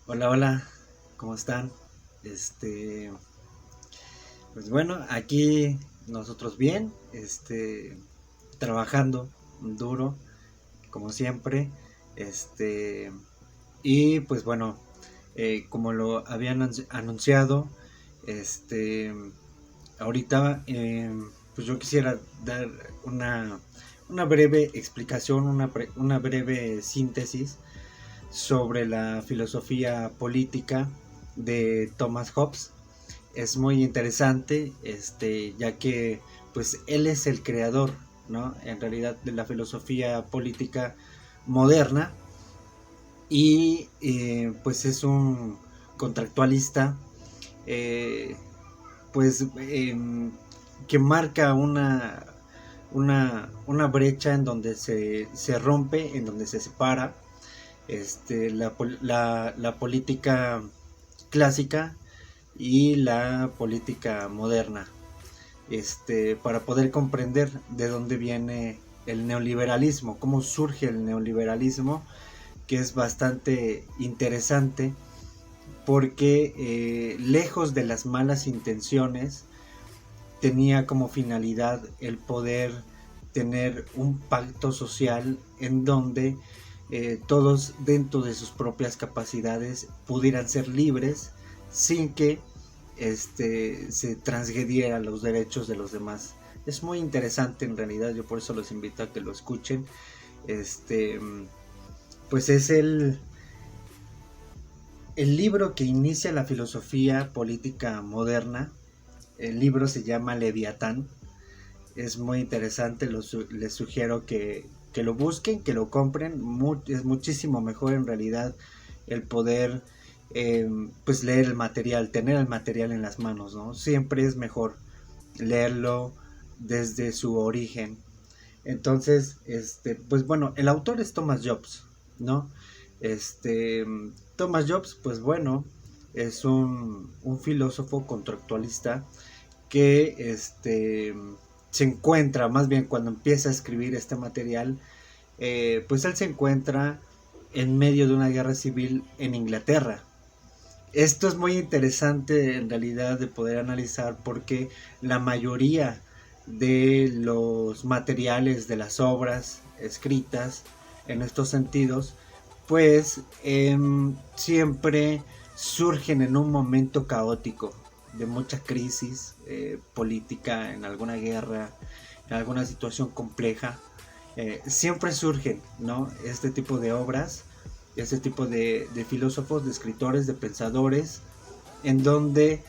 Hola, hola, ¿cómo están? Este, pues bueno, aquí nosotros bien, trabajando duro, como siempre, este, y pues bueno, como lo habían anunciado, este, ahorita, pues yo quisiera dar una, una breve explicación, una breve síntesis sobre la filosofía política de Thomas Hobbes. Es muy interesante, ya que pues él es el creador, ¿no? En realidad de la filosofía política moderna y pues es un contractualista, eh, pues que marca una brecha en donde se rompe, en donde se separa la política clásica y la política moderna, para poder comprender de dónde viene el neoliberalismo, cómo surge el neoliberalismo, que es bastante interesante porque lejos de las malas intenciones, tenía como finalidad el poder tener un pacto social en donde todos dentro de sus propias capacidades pudieran ser libres sin que se transgrediera los derechos de los demás. Es muy interesante en realidad, yo por eso los invito a que lo escuchen. Este, pues es el libro que inicia la filosofía política moderna. El libro se llama Leviatán. Es muy interesante, les sugiero que lo busquen, que lo compren. Es muchísimo mejor en realidad el poder pues leer el material, tener el material en las manos, ¿no? Siempre es mejor leerlo desde su origen. Entonces, pues bueno, el autor es Thomas Jobs, ¿no? Este, Thomas Jobs, pues bueno, es un filósofo contractualista que se encuentra, más bien cuando empieza a escribir este material, pues él se encuentra en medio de una guerra civil en Inglaterra. Esto es muy interesante en realidad de poder analizar porque la mayoría de los materiales de las obras escritas en estos sentidos, pues siempre surgen en un momento caótico de mucha crisis política, en alguna guerra, en alguna situación compleja. Siempre surgen, ¿no? Este tipo de obras, este tipo de filósofos, de escritores, de pensadores, en donde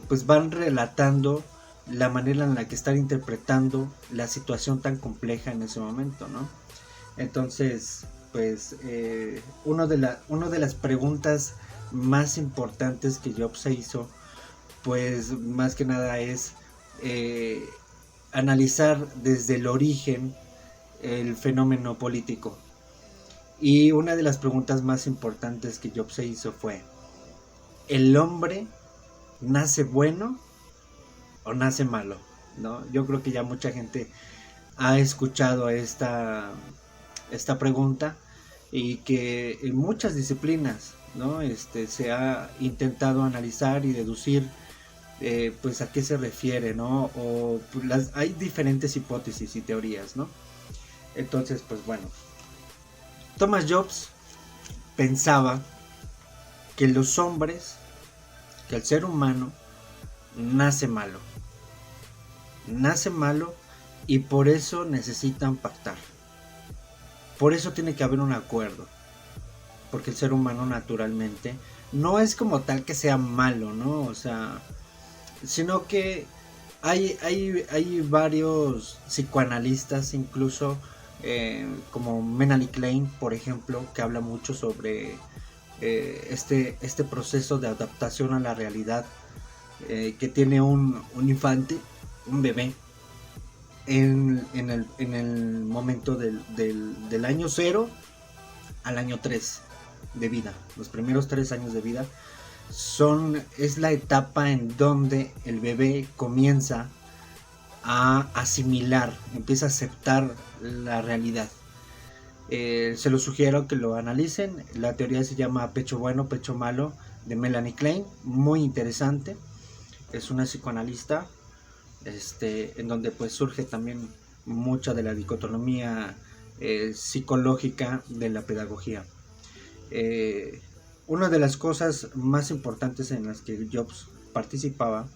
pues van relatando la manera en la que están interpretando la situación tan compleja en ese momento, ¿no? Entonces, pues una de las preguntas más importantes que Job se hizo, pues más que nada es eh, analizar desde el origen el fenómeno político. Y una de las preguntas más importantes que Job se hizo fue, ¿el hombre nace bueno o nace malo? ¿No? Yo creo que ya mucha gente ha escuchado esta pregunta y que en muchas disciplinas, ¿no? Se ha intentado analizar y deducir pues a qué se refiere, ¿no? O pues, hay diferentes hipótesis y teorías, ¿no? Entonces, pues bueno, Thomas Jobs pensaba que los hombres, que el ser humano nace malo, nace malo y por eso necesitan pactar. Por eso tiene que haber un acuerdo, porque el ser humano naturalmente no es como tal que sea malo, ¿no? O sea, sino que hay varios psicoanalistas, incluso como Melanie Klein, por ejemplo, que habla mucho sobre este proceso de adaptación a la realidad que tiene un infante, un bebé, en el momento del año 0 al año 3 de vida. Los primeros 3 años de vida es la etapa en donde el bebé comienza a asimilar, empieza a aceptar la realidad. Se los sugiero que lo analicen. La teoría se llama Pecho Bueno, Pecho Malo, de Melanie Klein, muy interesante. Es una psicoanalista, en donde pues surge también mucha de la dicotomía psicológica de la pedagogía. Una de las cosas más importantes en las que Jobs participaba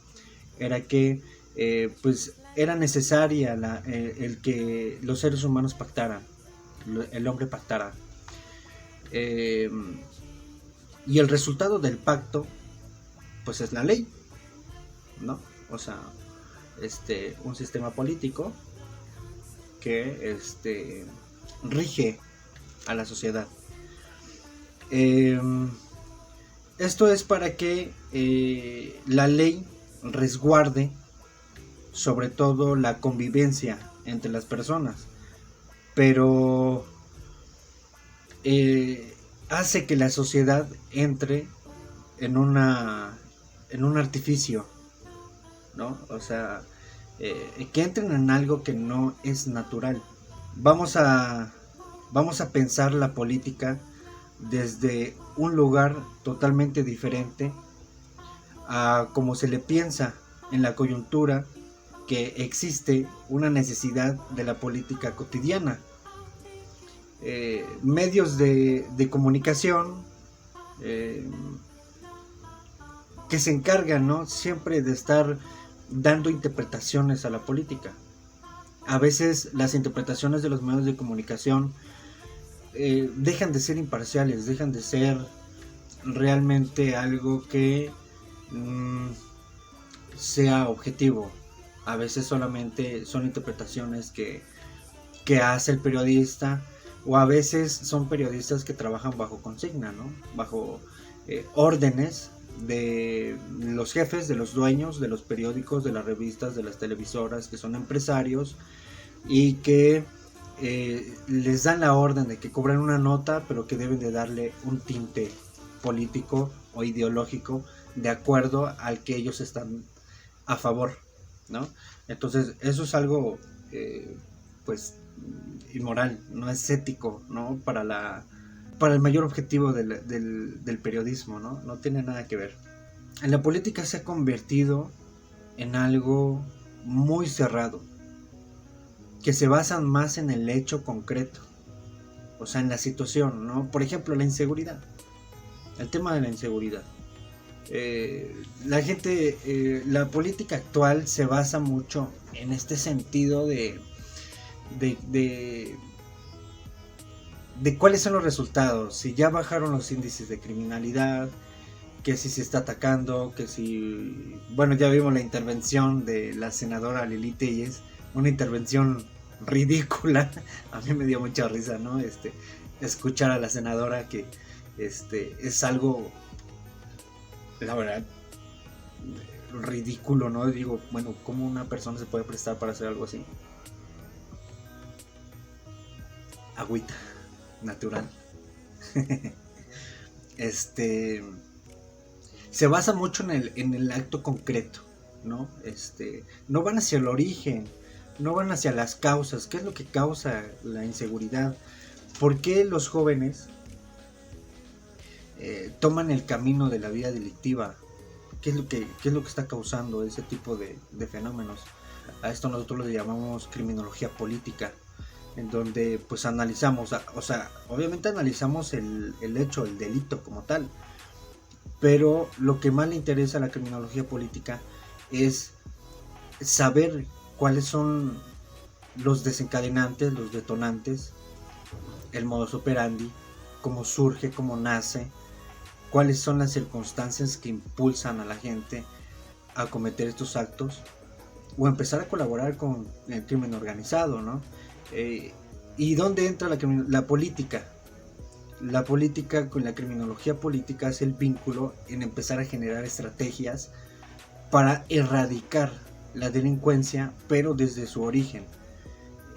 era que pues era necesaria el que los seres humanos pactaran, el hombre pactara. Y el resultado del pacto pues es la ley, ¿no? O sea, un sistema político que rige a la sociedad. Esto es para que la ley resguarde sobre todo la convivencia entre las personas, pero hace que la sociedad entre en un artificio, ¿no? O sea, que entren en algo que no es natural. Vamos a pensar la política desde un lugar totalmente diferente a como se le piensa en la coyuntura que existe una necesidad de la política cotidiana. Medios de comunicación que se encargan, ¿no?, siempre de estar dando interpretaciones a la política. A veces las interpretaciones de los medios de comunicación dejan de ser imparciales, dejan de ser realmente algo que sea objetivo. A veces solamente son interpretaciones que hace el periodista, o a veces son periodistas que trabajan bajo consigna, ¿no?, bajo órdenes de los jefes, de los dueños de los periódicos, de las revistas, de las televisoras, que son empresarios y que les dan la orden de que cobran una nota, pero que deben de darle un tinte político o ideológico de acuerdo al que ellos están a favor, ¿no? Entonces eso es algo pues inmoral, no es ético, ¿no?, para el mayor objetivo del periodismo, ¿no? No tiene nada que ver. En la política se ha convertido en algo muy cerrado, que se basan más en el hecho concreto, o sea, en la situación, ¿no? Por ejemplo, la inseguridad, el tema de la inseguridad. La gente, la política actual se basa mucho en este sentido de cuáles son los resultados, si ya bajaron los índices de criminalidad, que si se está atacando, que si... Bueno, ya vimos la intervención de la senadora Lili Telles, una intervención ridícula. A mí me dio mucha risa, ¿no? Escuchar a la senadora, que es algo, la verdad, ridículo, ¿no? Digo, bueno, ¿cómo una persona se puede prestar para hacer algo así? Agüita natural. Se basa mucho en el acto concreto, ¿no? No van hacia el origen, no van hacia las causas. ¿Qué es lo que causa la inseguridad? ¿Por qué los jóvenes toman el camino de la vida delictiva? ¿Qué es lo que está causando ese tipo de fenómenos? A esto nosotros le llamamos criminología política, en donde pues analizamos, o sea, obviamente analizamos el hecho, el delito como tal, pero lo que más le interesa a la criminología política es saber cuáles son los desencadenantes, los detonantes, el modus operandi, cómo surge, cómo nace, cuáles son las circunstancias que impulsan a la gente a cometer estos actos o empezar a colaborar con el crimen organizado, ¿no? ¿Y dónde entra la política? La política, con la criminología política, es el vínculo en empezar a generar estrategias para erradicar la delincuencia, pero desde su origen.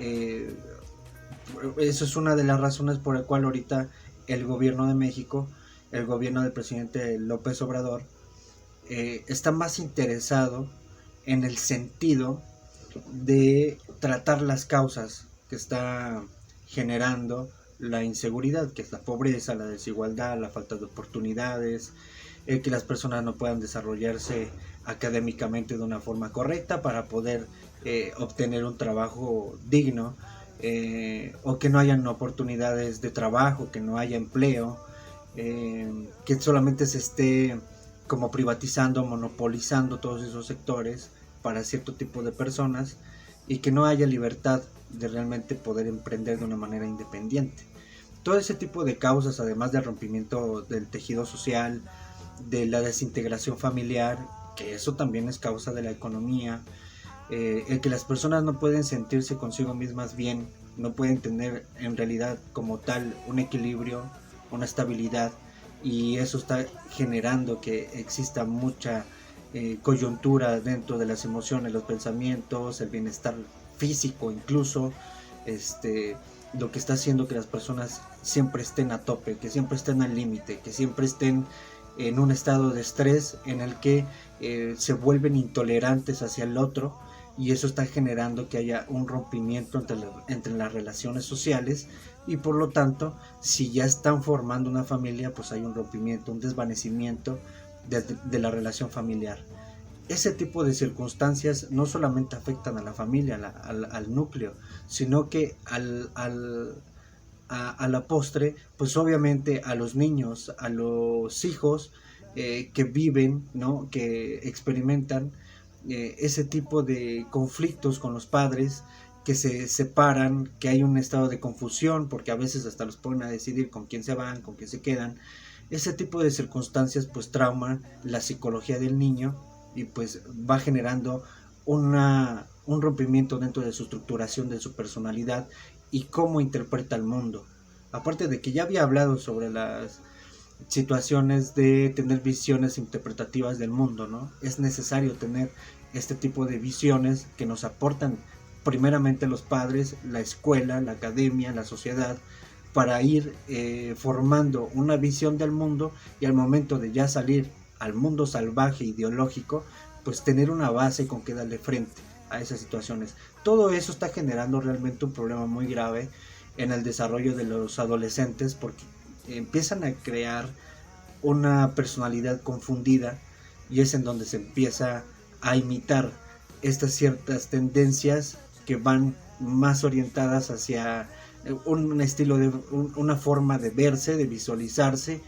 Eso es una de las razones por la cual ahorita el gobierno de México, el gobierno del presidente López Obrador, está más interesado en el sentido de tratar las causas que está generando la inseguridad, que es la pobreza, la desigualdad, la falta de oportunidades, el que las personas no puedan desarrollarse académicamente de una forma correcta para poder obtener un trabajo digno, o que no hayan oportunidades de trabajo, que no haya empleo, que solamente se esté como privatizando, monopolizando todos esos sectores para cierto tipo de personas, y que no haya libertad de realmente poder emprender de una manera independiente. Todo ese tipo de causas, además del rompimiento del tejido social, de la desintegración familiar, que eso también es causa de la economía, el que las personas no pueden sentirse consigo mismas bien, no pueden tener en realidad como tal un equilibrio, una estabilidad, y eso está generando que exista mucha coyuntura dentro de las emociones, los pensamientos, el bienestar físico incluso, lo que está haciendo que las personas siempre estén a tope, que siempre estén al límite, que siempre estén en un estado de estrés en el que se vuelven intolerantes hacia el otro, y eso está generando que haya un rompimiento entre las relaciones sociales, y por lo tanto, si ya están formando una familia, pues hay un rompimiento, un desvanecimiento de la relación familiar. Ese tipo de circunstancias no solamente afectan a la familia, al núcleo, sino que a la postre, pues obviamente a los niños, a los hijos que viven, ¿no? Que experimentan ese tipo de conflictos con los padres, que se separan, que hay un estado de confusión, porque a veces hasta los ponen a decidir con quién se van, con quién se quedan. Ese tipo de circunstancias pues trauman la psicología del niño, y pues va generando un rompimiento dentro de su estructuración, de su personalidad y cómo interpreta el mundo. Aparte de que ya había hablado sobre las situaciones de tener visiones interpretativas del mundo, ¿no? Es necesario tener este tipo de visiones que nos aportan primeramente los padres, la escuela, la academia, la sociedad, para ir formando una visión del mundo, y al momento de ya salir al mundo salvaje ideológico, pues tener una base con que darle frente a esas situaciones. Todo eso está generando realmente un problema muy grave en el desarrollo de los adolescentes, porque empiezan a crear una personalidad confundida, y es en donde se empieza a imitar estas ciertas tendencias que van más orientadas hacia un estilo de una forma de verse, de visualizarse,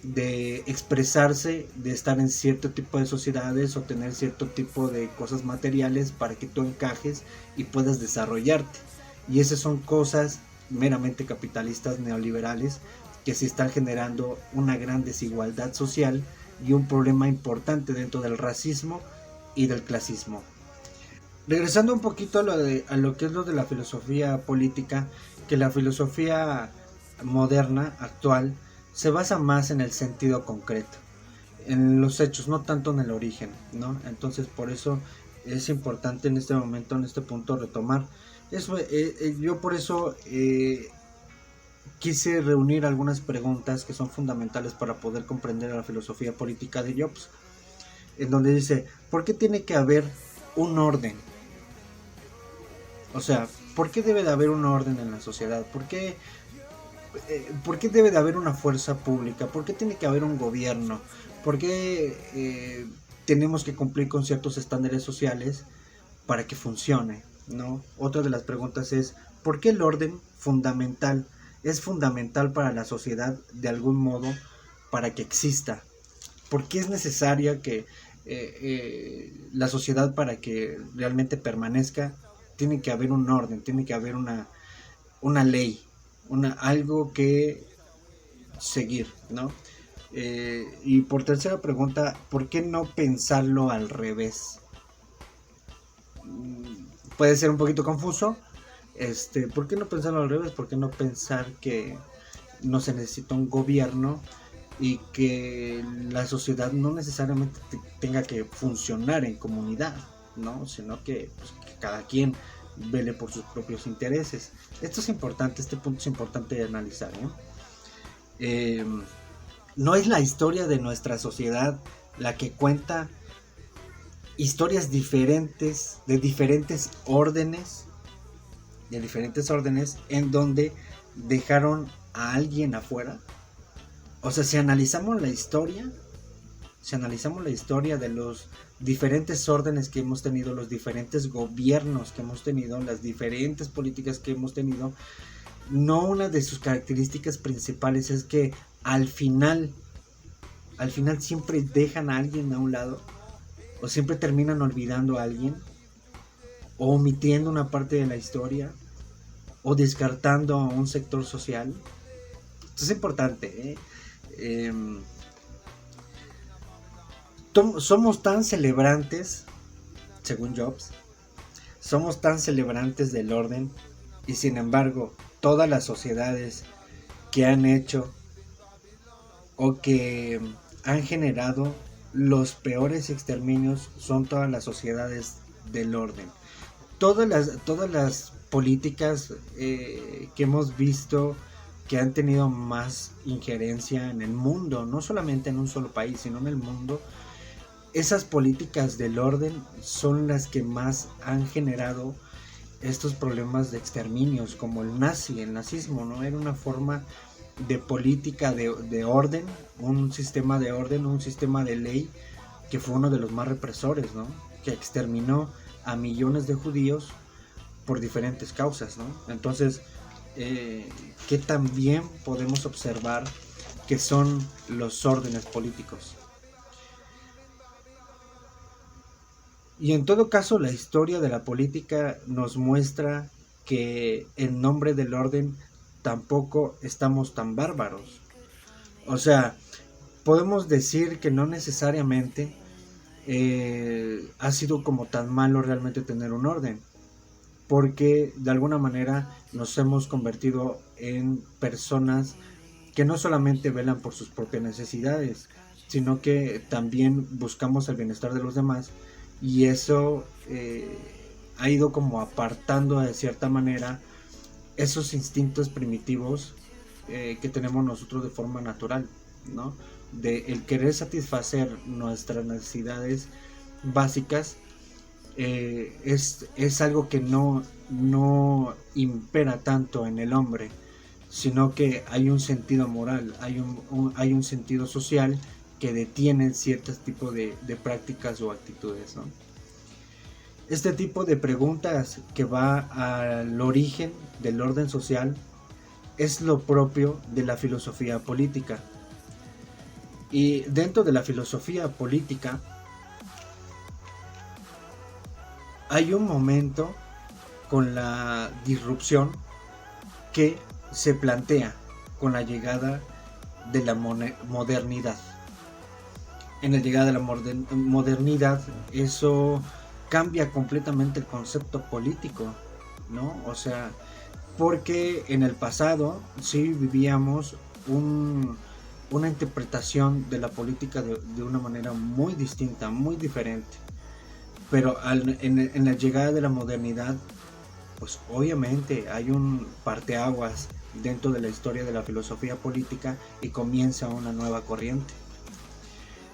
de expresarse, de estar en cierto tipo de sociedades o tener cierto tipo de cosas materiales para que tú encajes y puedas desarrollarte. Y esas son cosas meramente capitalistas, neoliberales, que se están generando una gran desigualdad social y un problema importante dentro del racismo y del clasismo. Regresando un poquito a lo que es lo de la filosofía política, que la filosofía moderna, actual, se basa más en el sentido concreto, en los hechos, no tanto en el origen, ¿no? Entonces por eso es importante en este momento, en este punto, retomar eso. Yo por eso quise reunir algunas preguntas que son fundamentales para poder comprender la filosofía política de Jobs, en donde dice, ¿por qué tiene que haber un orden? O sea, ¿por qué debe de haber un orden en la sociedad? ¿Por qué debe de haber una fuerza pública? ¿Por qué tiene que haber un gobierno? ¿Por qué tenemos que cumplir con ciertos estándares sociales para que funcione, ¿no? Otra de las preguntas es, ¿por qué el orden fundamental es fundamental para la sociedad de algún modo para que exista? ¿Por qué es necesaria que la sociedad, para que realmente permanezca, tiene que haber un orden, tiene que haber una ley, algo que seguir, ¿no? Y por tercera pregunta, ¿por qué no pensarlo al revés? Puede ser un poquito confuso. ¿Por qué no pensarlo al revés? ¿Por qué no pensar que no se necesita un gobierno y que la sociedad no necesariamente tenga que funcionar en comunidad, ¿no? Sino que, pues, que cada quien vele por sus propios intereses? Esto es importante, este punto es importante de analizar, ¿no? No es la historia de nuestra sociedad la que cuenta historias diferentes, de diferentes órdenes, en donde dejaron a alguien afuera. O sea, si analizamos la historia de los diferentes órdenes que hemos tenido, los diferentes gobiernos que hemos tenido, las diferentes políticas que hemos tenido, no una de sus características principales es que al final siempre dejan a alguien a un lado, o siempre terminan olvidando a alguien, o omitiendo una parte de la historia, o descartando a un sector social. Esto es importante, ¿eh? Somos tan celebrantes, según Jobs, somos tan celebrantes del orden, y sin embargo, todas las sociedades que han hecho o que han generado los peores exterminios son todas las sociedades del orden. Todas las políticas que hemos visto que han tenido más injerencia en el mundo, no solamente en un solo país, sino en el mundo, esas políticas del orden son las que más han generado estos problemas de exterminios, como el nazismo, ¿no? Era una forma de política de orden, un sistema de orden, un sistema de ley que fue uno de los más represores, ¿no? Que exterminó a millones de judíos por diferentes causas, ¿no? Entonces, que también podemos observar que son los órdenes políticos. Y en todo caso, la historia de la política nos muestra que en nombre del orden tampoco estamos tan bárbaros. O sea, podemos decir que no necesariamente ha sido como tan malo realmente tener un orden, porque de alguna manera nos hemos convertido en personas que no solamente velan por sus propias necesidades, sino que también buscamos el bienestar de los demás, y eso ha ido como apartando de cierta manera esos instintos primitivos que tenemos nosotros de forma natural, ¿no? De el querer satisfacer nuestras necesidades básicas. Es algo que no impera tanto en el hombre, sino que hay un sentido moral, hay un sentido social que detiene ciertos tipos de prácticas o actitudes, ¿no? Este tipo de preguntas que va al origen del orden social es lo propio de la filosofía política. Y dentro de la filosofía política hay un momento con la disrupción que se plantea con la llegada de la modernidad. En la llegada de la modernidad, eso cambia completamente el concepto político, ¿no? O sea, porque en el pasado sí vivíamos una interpretación de la política de una manera muy distinta, muy diferente. Pero en la llegada de la modernidad, pues obviamente hay un parteaguas dentro de la historia de la filosofía política y comienza una nueva corriente.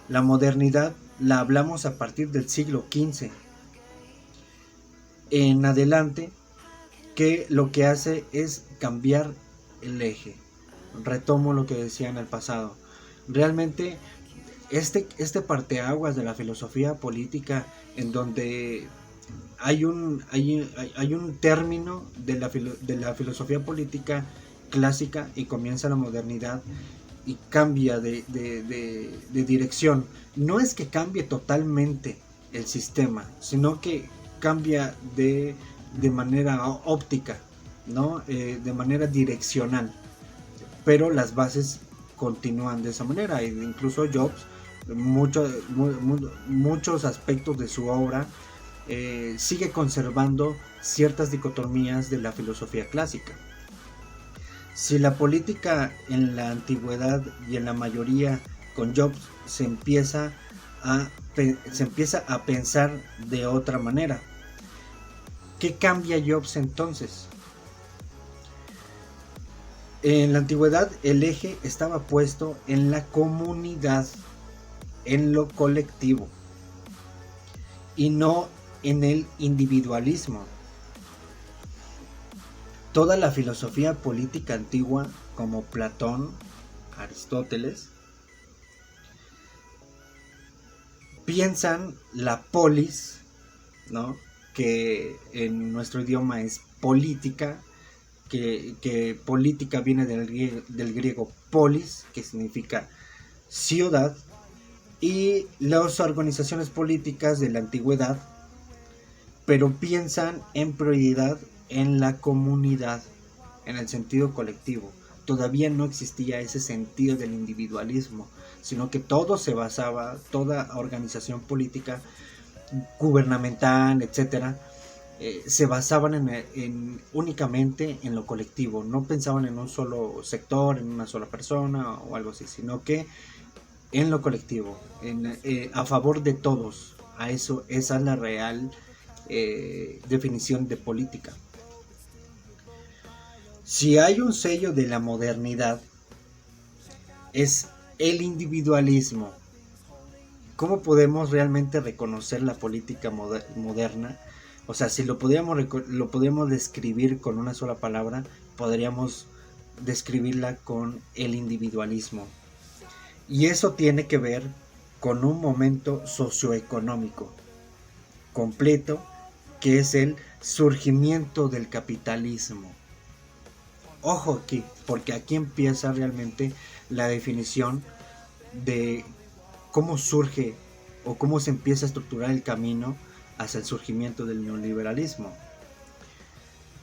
La modernidad la hablamos a partir del siglo XV en adelante, que lo que hace es cambiar el eje. Retomo lo que decía en el pasado. Realmente este parteaguas de la filosofía política, en donde hay un término de la filosofía política clásica y comienza la modernidad y cambia de dirección. No es que cambie totalmente el sistema, sino que cambia de manera óptica, ¿no? De manera direccional, pero las bases continúan de esa manera. E incluso Jobs, muchos aspectos de su obra sigue conservando ciertas dicotomías de la filosofía clásica. Si la política en la antigüedad y en la mayoría con Jobs se empieza a pensar de otra manera, ¿qué cambia Jobs entonces? En la antigüedad el eje estaba puesto en la comunidad, en lo colectivo, y no en el individualismo. toda la filosofía política antigua, como Platón, Aristóteles, piensan la polis, ¿no? Que en nuestro idioma es política, que política viene del griego polis, que significa ciudad, y las organizaciones políticas de la antigüedad, pero piensan en prioridad en la comunidad, en el sentido colectivo. Todavía no existía ese sentido del individualismo, sino que todo se basaba, toda organización política, gubernamental, etcétera, se basaban únicamente en lo colectivo. No pensaban en un solo sector, en una sola persona o algo así, sino que en lo colectivo, a favor de todos. Esa es la real definición de política. Si hay un sello de la modernidad, es el individualismo. ¿Cómo podemos realmente reconocer la política moderna? O sea, si lo podríamos describir con una sola palabra, podríamos describirla con el individualismo. Y eso tiene que ver con un momento socioeconómico completo, que es el surgimiento del capitalismo. Ojo aquí, porque aquí empieza realmente la definición de cómo surge o cómo se empieza a estructurar el camino hacia el surgimiento del neoliberalismo.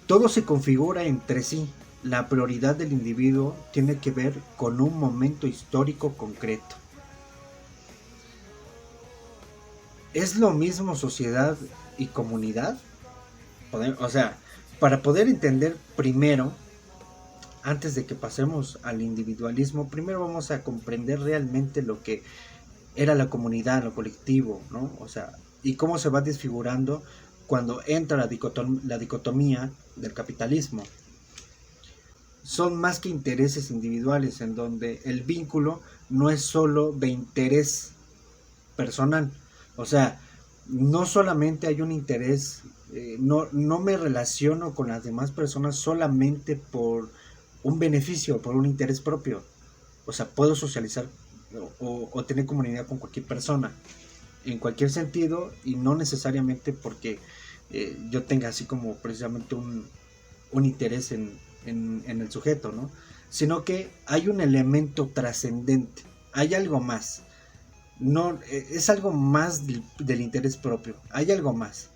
Todo se configura entre sí. La prioridad del individuo tiene que ver con un momento histórico concreto. ¿Es lo mismo sociedad y comunidad? O sea, para poder entender primero, antes de que pasemos al individualismo, primero vamos a comprender realmente lo que era la comunidad, lo colectivo, ¿no? O sea, y cómo se va desfigurando cuando entra la dicotomía del capitalismo. Son más que intereses individuales, en donde el vínculo no es solo de interés personal. O sea, no solamente hay un interés, no me relaciono con las demás personas solamente por un beneficio, por un interés propio. O sea, puedo socializar o tener comunidad con cualquier persona, en cualquier sentido, y no necesariamente porque yo tenga así como precisamente un interés en el sujeto, ¿no? Sino que hay un elemento trascendente, hay algo más. No, es algo más del interés propio, hay algo más.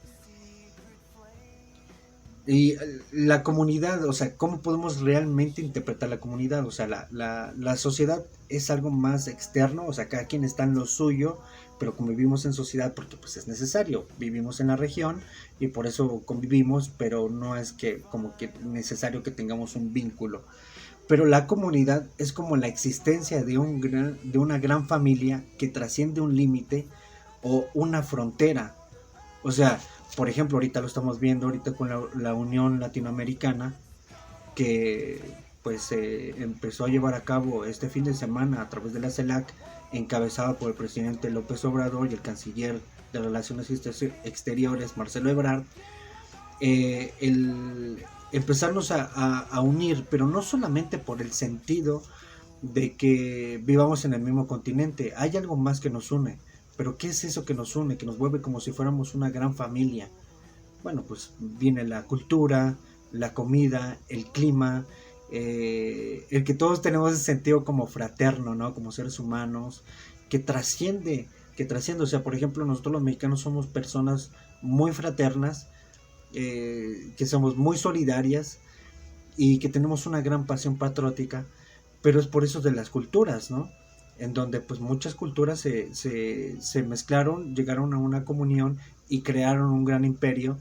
Y la comunidad, o sea, ¿cómo podemos realmente interpretar la comunidad? O sea, la sociedad es algo más externo, o sea, cada quien está en lo suyo, pero convivimos en sociedad porque pues es necesario, vivimos en la región y por eso convivimos, pero no es que como que necesario que tengamos un vínculo. Pero la comunidad es como la existencia de una gran familia que trasciende un límite o una frontera. O sea, por ejemplo, ahorita lo estamos viendo ahorita con la Unión Latinoamericana, que pues se empezó a llevar a cabo este fin de semana a través de la CELAC, encabezada por el presidente López Obrador y el canciller de Relaciones Exteriores, Marcelo Ebrard. El empezarnos a unir, pero no solamente por el sentido de que vivamos en el mismo continente, hay algo más que nos une. Pero ¿qué es eso que nos une, que nos vuelve como si fuéramos una gran familia? Bueno, pues viene la cultura, la comida, el clima, el que todos tenemos ese sentido como fraterno, ¿no? Como seres humanos, que trasciende, o sea, por ejemplo, nosotros los mexicanos somos personas muy fraternas, que somos muy solidarias y que tenemos una gran pasión patriótica, pero es por eso de las culturas, ¿no? En donde pues muchas culturas se mezclaron, llegaron a una comunión y crearon un gran imperio,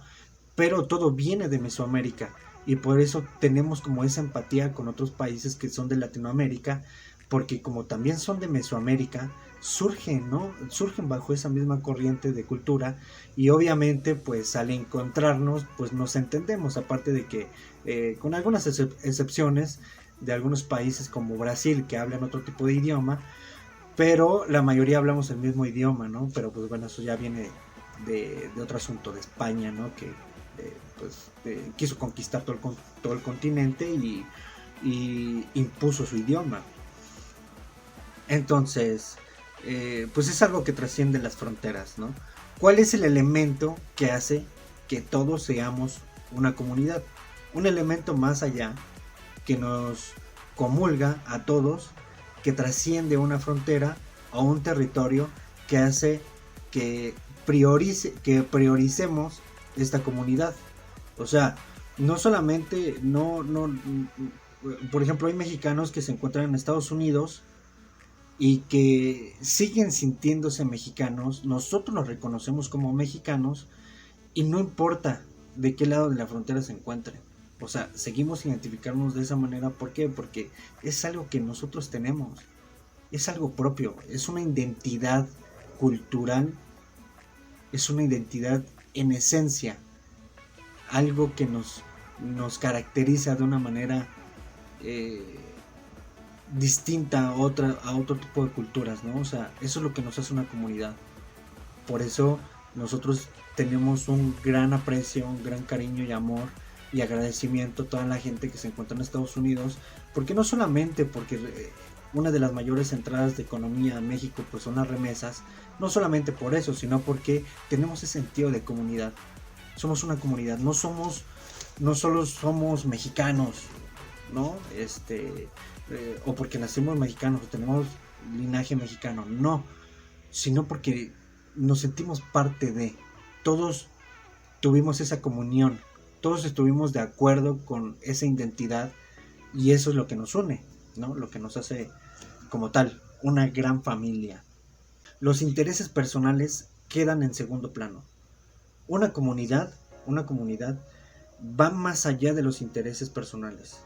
pero todo viene de Mesoamérica y por eso tenemos como esa empatía con otros países que son de Latinoamérica, porque como también son de Mesoamérica, surgen, ¿no? Surgen bajo esa misma corriente de cultura y obviamente pues al encontrarnos pues nos entendemos, aparte de que con algunas excepciones de algunos países como Brasil que hablan otro tipo de idioma, pero la mayoría hablamos el mismo idioma, ¿no? Pero pues bueno, eso ya viene de otro asunto, de España, ¿no? Que quiso conquistar todo el continente y impuso su idioma. Entonces, pues es algo que trasciende las fronteras, ¿no? ¿Cuál es el elemento que hace que todos seamos una comunidad? Un elemento más allá que nos comulga a todos, que trasciende una frontera o un territorio, que hace que prioricemos esta comunidad. O sea, no solamente, por ejemplo, hay mexicanos que se encuentran en Estados Unidos y que siguen sintiéndose mexicanos, nosotros los reconocemos como mexicanos y no importa de qué lado de la frontera se encuentren. O sea, seguimos identificarnos de esa manera. ¿Por qué? Porque es algo que nosotros tenemos, es algo propio, es una identidad cultural, es una identidad en esencia, algo que nos caracteriza de una manera distinta a otro tipo de culturas, ¿no? O sea, eso es lo que nos hace una comunidad. Por eso nosotros tenemos un gran aprecio, un gran cariño y amor y agradecimiento a toda la gente que se encuentra en Estados Unidos, porque no solamente porque una de las mayores entradas de economía a México pues son las remesas, no solamente por eso, sino porque tenemos ese sentido de comunidad. Somos una comunidad, no solo somos mexicanos, ¿no? O porque nacimos mexicanos o tenemos linaje mexicano, no, sino porque nos sentimos parte de, todos tuvimos esa comunión, todos estuvimos de acuerdo con esa identidad y eso es lo que nos une, ¿no? Lo que nos hace como tal, una gran familia. Los intereses personales quedan en segundo plano. Una comunidad va más allá de los intereses personales.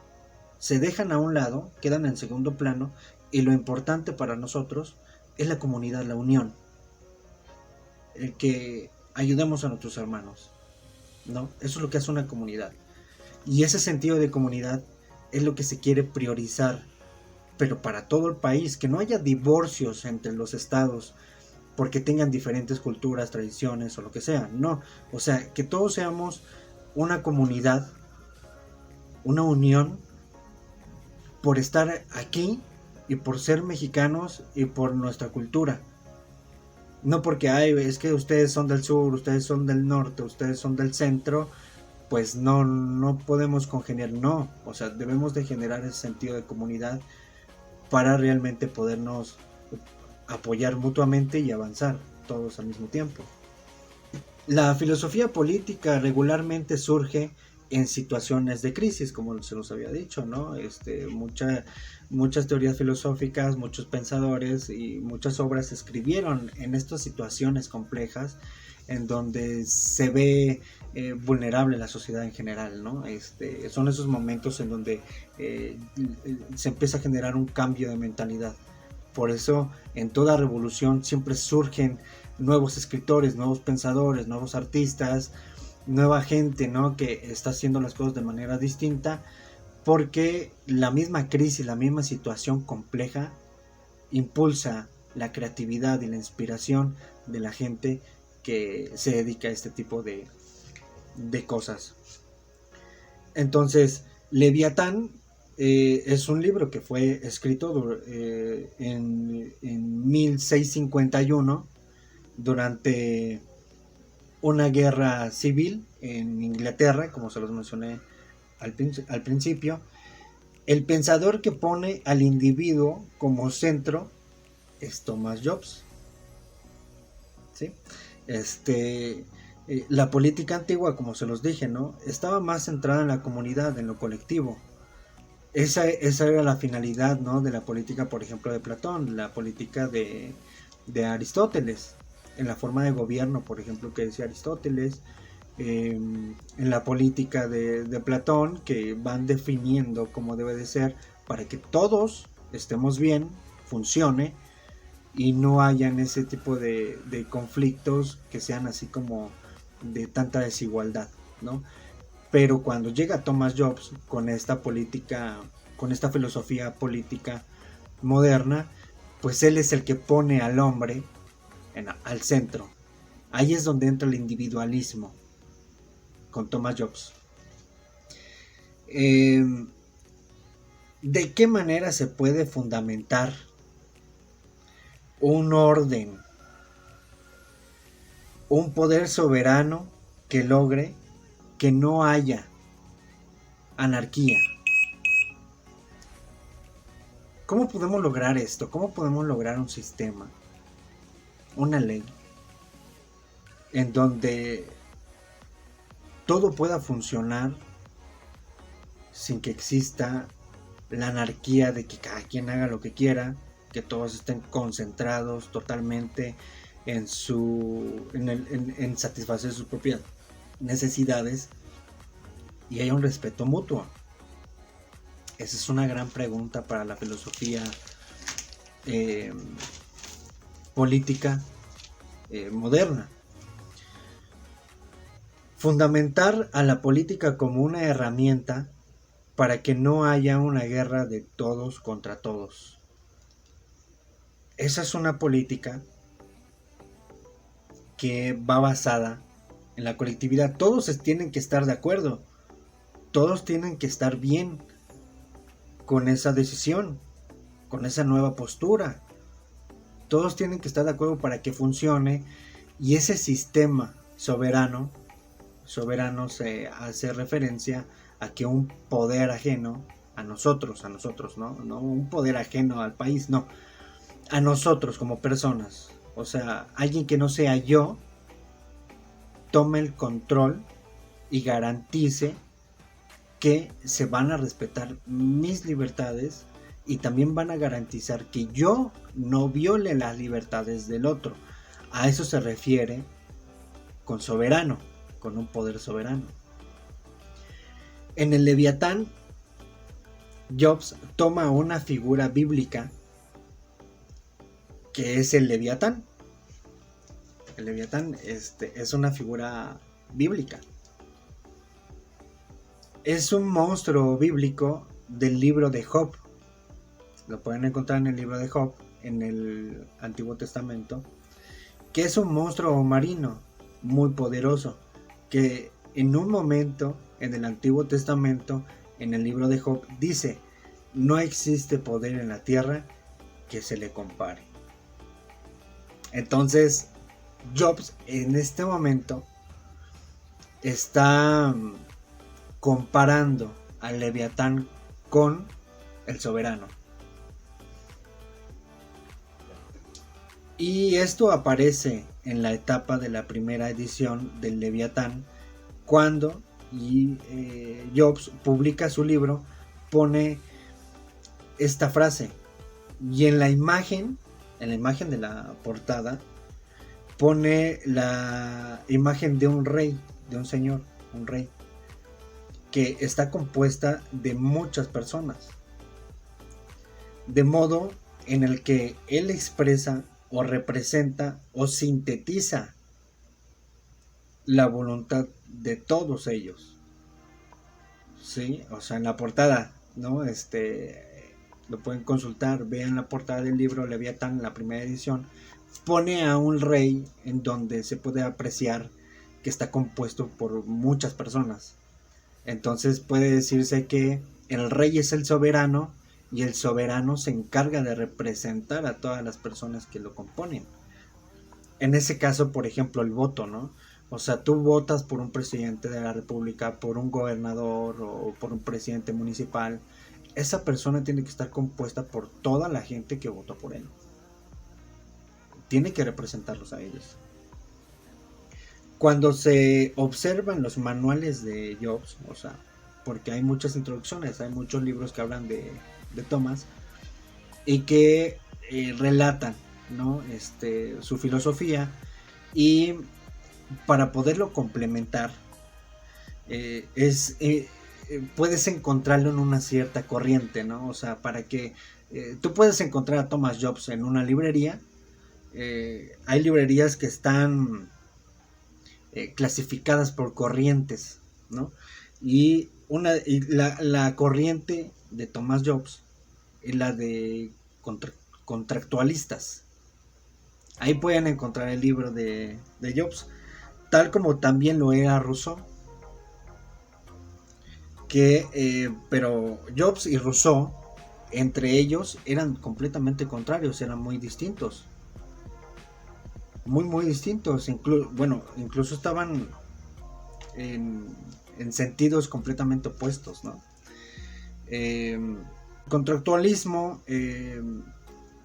Se dejan a un lado, quedan en segundo plano y lo importante para nosotros es la comunidad, la unión. El que ayudemos a nuestros hermanos, ¿no? Eso es lo que hace una comunidad. Y ese sentido de comunidad es lo que se quiere priorizar, pero para todo el país, que no haya divorcios entre los estados porque tengan diferentes culturas, tradiciones o lo que sea, no. O sea, que todos seamos una comunidad, una unión por estar aquí y por ser mexicanos y por nuestra cultura. No porque es que ustedes son del sur, ustedes son del norte, ustedes son del centro, pues no podemos congeniar, no. O sea, debemos de generar ese sentido de comunidad para realmente podernos apoyar mutuamente y avanzar todos al mismo tiempo. La filosofía política regularmente surge en situaciones de crisis, como se los había dicho, ¿no? Muchas teorías filosóficas, muchos pensadores y muchas obras se escribieron en estas situaciones complejas en donde se ve vulnerable la sociedad en general, ¿no? Son esos momentos en donde se empieza a generar un cambio de mentalidad. Por eso en toda revolución siempre surgen nuevos escritores, nuevos pensadores, nuevos artistas, nueva gente, ¿no? Que está haciendo las cosas de manera distinta, porque la misma crisis, la misma situación compleja impulsa la creatividad y la inspiración de la gente que se dedica a este tipo de cosas. Entonces, Leviatán es un libro que fue escrito en 1651 durante una guerra civil en Inglaterra, como se los mencioné al principio. El pensador que pone al individuo como centro es Thomas Hobbes, ¿sí? La política antigua, como se los dije, ¿no? Estaba más centrada en la comunidad, en lo colectivo. Esa era la finalidad, ¿no? De la política, por ejemplo, de Platón, la política de Aristóteles, en la forma de gobierno, por ejemplo, que decía Aristóteles, en la política de Platón, que van definiendo cómo debe de ser para que todos estemos bien, funcione y no hayan ese tipo de conflictos que sean así como de tanta desigualdad, ¿no? Pero cuando llega Thomas Hobbes con esta política, con esta filosofía política moderna, pues él es el que pone al hombre al centro. Ahí es donde entra el individualismo. con Thomas Jobs. ¿De qué manera se puede fundamentar un orden, un poder soberano que logre que no haya anarquía? ¿Cómo podemos lograr esto? ¿Cómo podemos lograr un sistema, una ley, en donde todo pueda funcionar sin que exista la anarquía de que cada quien haga lo que quiera, que todos estén concentrados totalmente en satisfacer sus propias necesidades y haya un respeto mutuo? Esa es una gran pregunta para la filosofía política moderna. Fundamentar a la política como una herramienta para que no haya una guerra de todos contra todos. Esa es una política que va basada en la colectividad. Todos tienen que estar de acuerdo. Todos tienen que estar bien con esa decisión, con esa nueva postura. Todos tienen que estar de acuerdo para que funcione, y ese sistema soberano se hace referencia a que un poder ajeno a nosotros, no un poder ajeno al país, no, a nosotros como personas, o sea, alguien que no sea yo, tome el control y garantice que se van a respetar mis libertades y también van a garantizar que yo no viole las libertades del otro. A eso se refiere con soberano, con un poder soberano. En el Leviatán, Jobs toma una figura bíblica que es el Leviatán. El Leviatán es una figura bíblica. Es un monstruo bíblico del libro de Job. Lo pueden encontrar en el libro de Job, en el Antiguo Testamento, que es un monstruo marino muy poderoso, que en un momento en el Antiguo Testamento, en el libro de Job, dice: no existe poder en la tierra que se le compare. Entonces, Jobs en este momento está comparando al Leviatán con el soberano. Y esto aparece en la etapa de la primera edición del Leviatán, cuando Jobs publica su libro, pone esta frase, y en la imagen de la portada, pone la imagen de un rey, de un señor, un rey, que está compuesta de muchas personas, de modo en el que él expresa o representa o sintetiza la voluntad de todos ellos. ¿Sí? O sea, en la portada, ¿no? Lo pueden consultar, vean la portada del libro Leviatán, la primera edición, pone a un rey en donde se puede apreciar que está compuesto por muchas personas. Entonces puede decirse que el rey es el soberano y el soberano se encarga de representar a todas las personas que lo componen. En ese caso, por ejemplo, el voto, ¿no? O sea, tú votas por un presidente de la república, por un gobernador o por un presidente municipal. Esa persona tiene que estar compuesta por toda la gente que votó por él. Tiene que representarlos a ellos. Cuando se observan los manuales de Jobs, o sea, porque hay muchas introducciones, hay muchos libros que hablan de Thomas y que relatan, ¿no? Su filosofía, y para poderlo complementar puedes encontrarlo en una cierta corriente, ¿no? O sea, para que tú puedes encontrar a Thomas Jobs en una librería. Hay librerías que están clasificadas por corrientes, ¿no? Y la corriente de Thomas Jobs es la de contractualistas. Ahí pueden encontrar el libro de Jobs, tal como también lo era Rousseau. pero Jobs y Rousseau, entre ellos, eran completamente contrarios, eran muy distintos. Muy distintos. Incluso estaban en, en sentidos completamente opuestos, ¿no? Contractualismo, en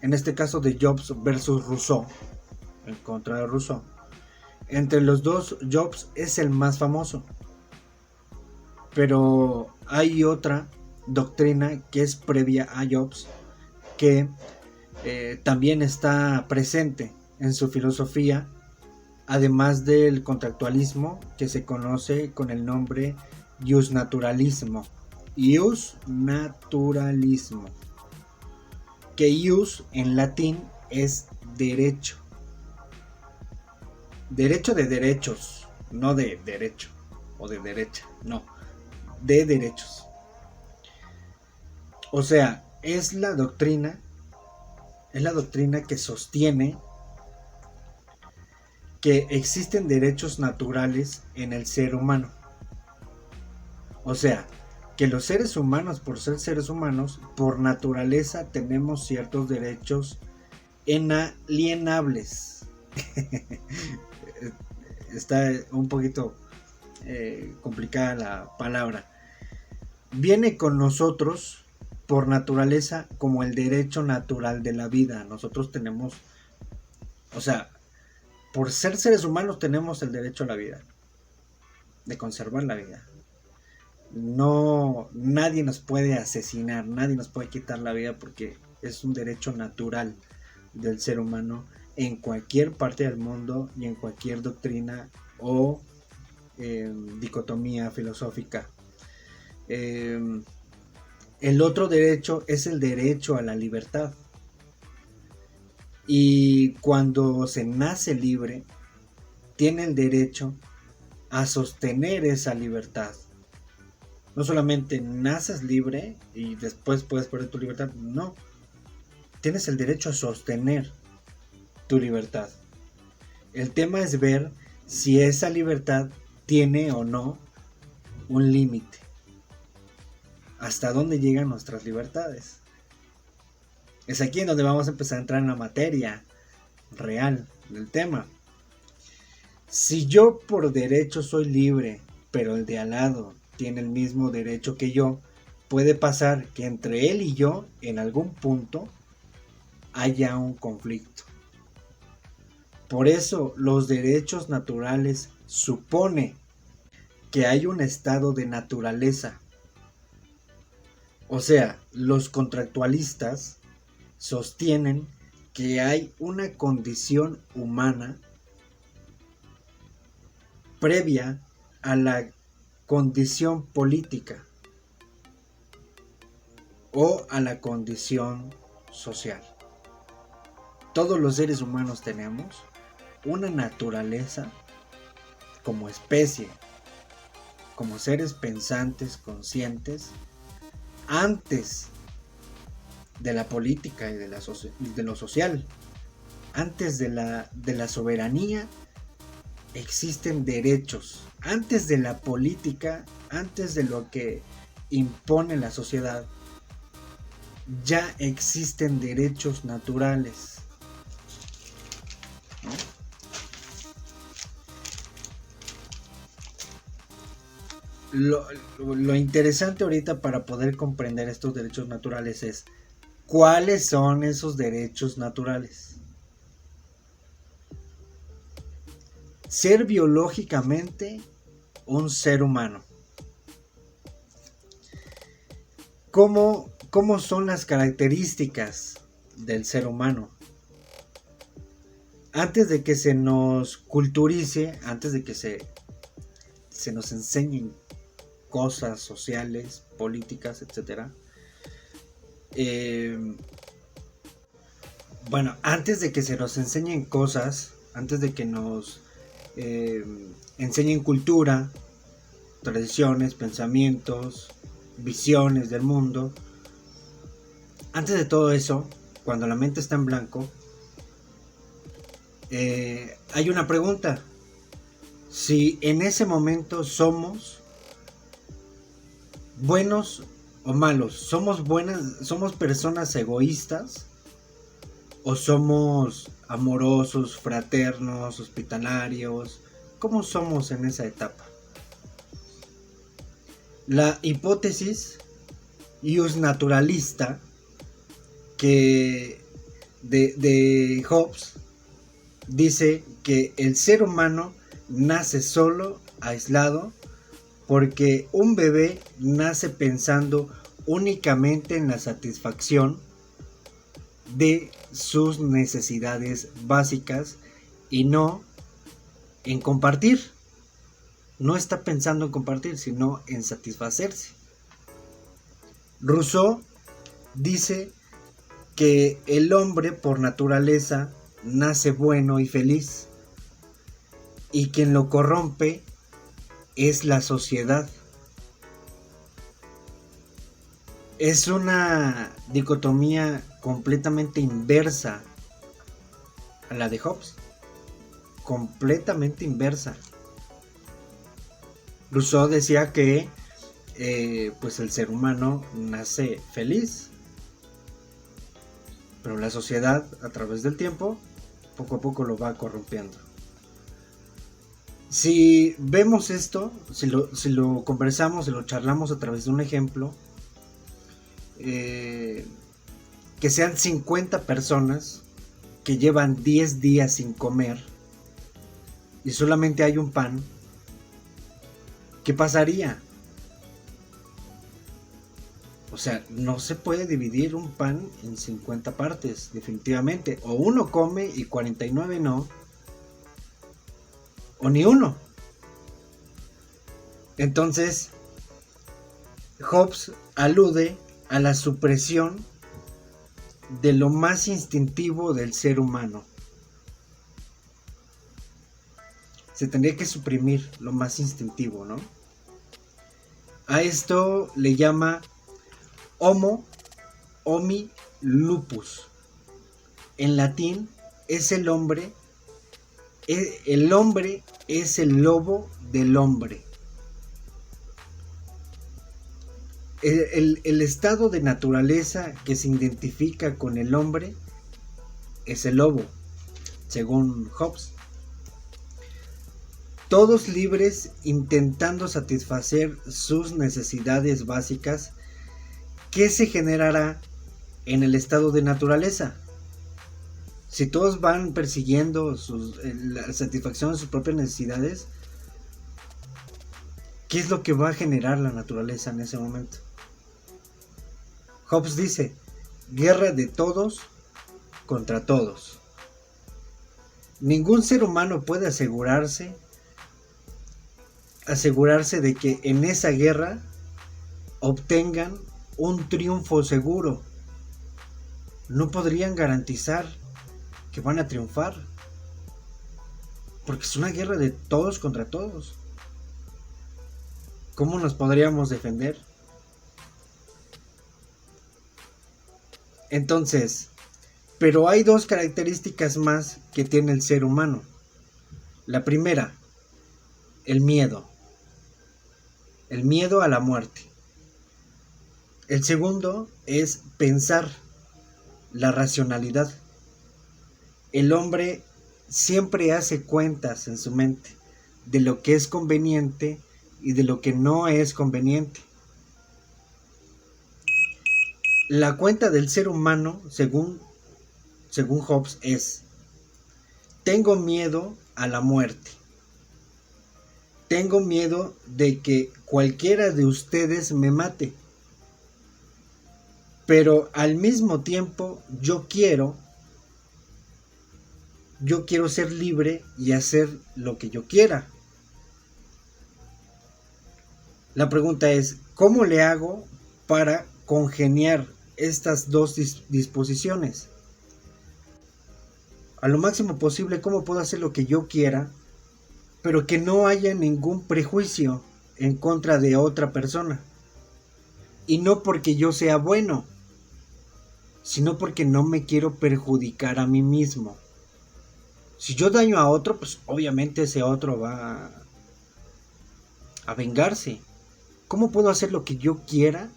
este caso de Jobs versus Rousseau, en contra de Rousseau. Entre los dos, Jobs es el más famoso. Pero hay otra doctrina que es previa a Jobs, que también está presente en su filosofía, además del contractualismo, que se conoce con el nombre iusnaturalismo. Iusnaturalismo, que ius en latín es derecho. Derecho de derechos, no de derecho o de derecha, no, de derechos. O sea, es la doctrina que sostiene que existen derechos naturales en el ser humano. O sea, que los seres humanos, por ser seres humanos, por naturaleza tenemos ciertos derechos inalienables. Está un poquito complicada la palabra. Viene con nosotros por naturaleza como el derecho natural de la vida. Nosotros tenemos, o sea, por ser seres humanos tenemos el derecho a la vida, de conservar la vida. No, nadie nos puede asesinar, nadie nos puede quitar la vida porque es un derecho natural del ser humano en cualquier parte del mundo y en cualquier doctrina o dicotomía filosófica. El otro derecho es el derecho a la libertad. Y cuando se nace libre, tiene el derecho a sostener esa libertad. No solamente naces libre y después puedes perder tu libertad, no. Tienes el derecho a sostener tu libertad. El tema es ver si esa libertad tiene o no un límite. ¿Hasta dónde llegan nuestras libertades? Es aquí en donde vamos a empezar a entrar en la materia real del tema. Si yo por derecho soy libre, pero el de al lado tiene el mismo derecho que yo, puede pasar que entre él y yo, en algún punto, haya un conflicto. Por eso los derechos naturales supone que hay un estado de naturaleza. O sea, los contractualistas sostienen que hay una condición humana previa a la condición política o a la condición social. Todos los seres humanos tenemos una naturaleza como especie, como seres pensantes, conscientes, antes de la política y de lo social. Antes de la soberanía existen derechos. Antes de la política, antes de lo que impone la sociedad, ya existen derechos naturales. Lo interesante ahorita para poder comprender estos derechos naturales es ¿cuáles son esos derechos naturales? Ser biológicamente un ser humano. ¿Cómo son las características del ser humano? Antes de que se nos culturice, antes de que se nos enseñen cosas sociales, políticas, etc. Antes de que se nos enseñen cosas, antes de que nos enseñen cultura, tradiciones, pensamientos, visiones del mundo, antes de todo eso, cuando la mente está en blanco, hay una pregunta: si en ese momento somos buenos o malos? ¿Somos personas egoístas? ¿O somos amorosos, fraternos, hospitalarios? ¿Cómo somos en esa etapa? La hipótesis ius naturalista que de Hobbes dice que el ser humano nace solo, aislado, porque un bebé nace pensando únicamente en la satisfacción de sus necesidades básicas y no en compartir. No está pensando en compartir, sino en satisfacerse. Rousseau dice que el hombre por naturaleza nace bueno y feliz, y quien lo corrompe es la sociedad. Es una dicotomía completamente inversa a la de Hobbes. Completamente inversa. Rousseau decía que pues el ser humano nace feliz, pero la sociedad a través del tiempo poco a poco lo va corrompiendo. Si vemos esto, si lo conversamos, si lo charlamos a través de un ejemplo, que sean 50 personas que llevan 10 días sin comer y solamente hay un pan, ¿qué pasaría? O sea, no se puede dividir un pan en 50 partes, definitivamente. O uno come y 49 no, o ni uno. Entonces, Hobbes alude a la supresión de lo más instintivo del ser humano. Se tendría que suprimir lo más instintivo, ¿no? A esto le llama Homo homi lupus. En latín es el hombre es el lobo del hombre. El estado de naturaleza que se identifica con el hombre es el lobo, según Hobbes. Todos libres intentando satisfacer sus necesidades básicas. ¿Qué se generará en el estado de naturaleza? Si todos van persiguiendo la satisfacción de sus propias necesidades, ¿qué es lo que va a generar la naturaleza en ese momento? Hobbes dice, guerra de todos contra todos. Ningún ser humano puede asegurarse de que en esa guerra obtengan un triunfo seguro. No podrían garantizar que van a triunfar, porque es una guerra de todos contra todos. ¿Cómo nos podríamos defender? Entonces, pero hay dos características más que tiene el ser humano. La primera, el miedo. El miedo a la muerte. El segundo es pensar, la racionalidad. El hombre siempre hace cuentas en su mente de lo que es conveniente y de lo que no es conveniente. La cuenta del ser humano, según Hobbes, es: tengo miedo a la muerte. Tengo miedo de que cualquiera de ustedes me mate. Pero al mismo tiempo yo quiero ser libre y hacer lo que yo quiera. La pregunta es, ¿cómo le hago para congeniar estas dos disposiciones? A lo máximo posible, ¿cómo puedo hacer lo que yo quiera, pero que no haya ningún prejuicio en contra de otra persona? Y no porque yo sea bueno, sino porque no me quiero perjudicar a mí mismo. Si yo daño a otro, pues obviamente ese otro va a vengarse. ¿Cómo puedo hacer lo que yo quiera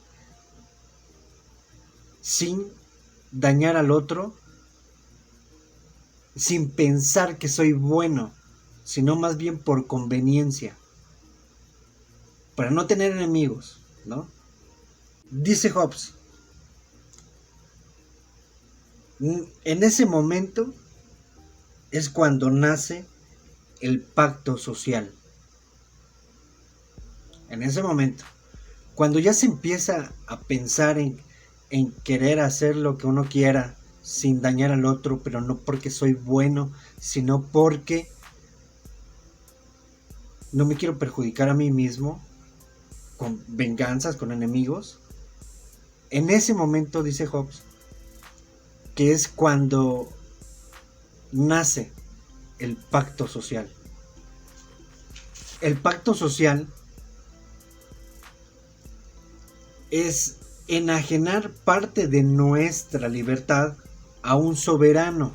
sin dañar al otro, sin pensar que soy bueno, sino más bien por conveniencia, para no tener enemigos, ¿no? Dice Hobbes, en ese momento es cuando nace el pacto social. En ese momento, cuando ya se empieza a pensar en querer hacer lo que uno quiera sin dañar al otro, pero no porque soy bueno, sino porque no me quiero perjudicar a mí mismo con venganzas, con enemigos. En ese momento, dice Hobbes, que es cuando nace el pacto social. El pacto social es enajenar parte de nuestra libertad a un soberano.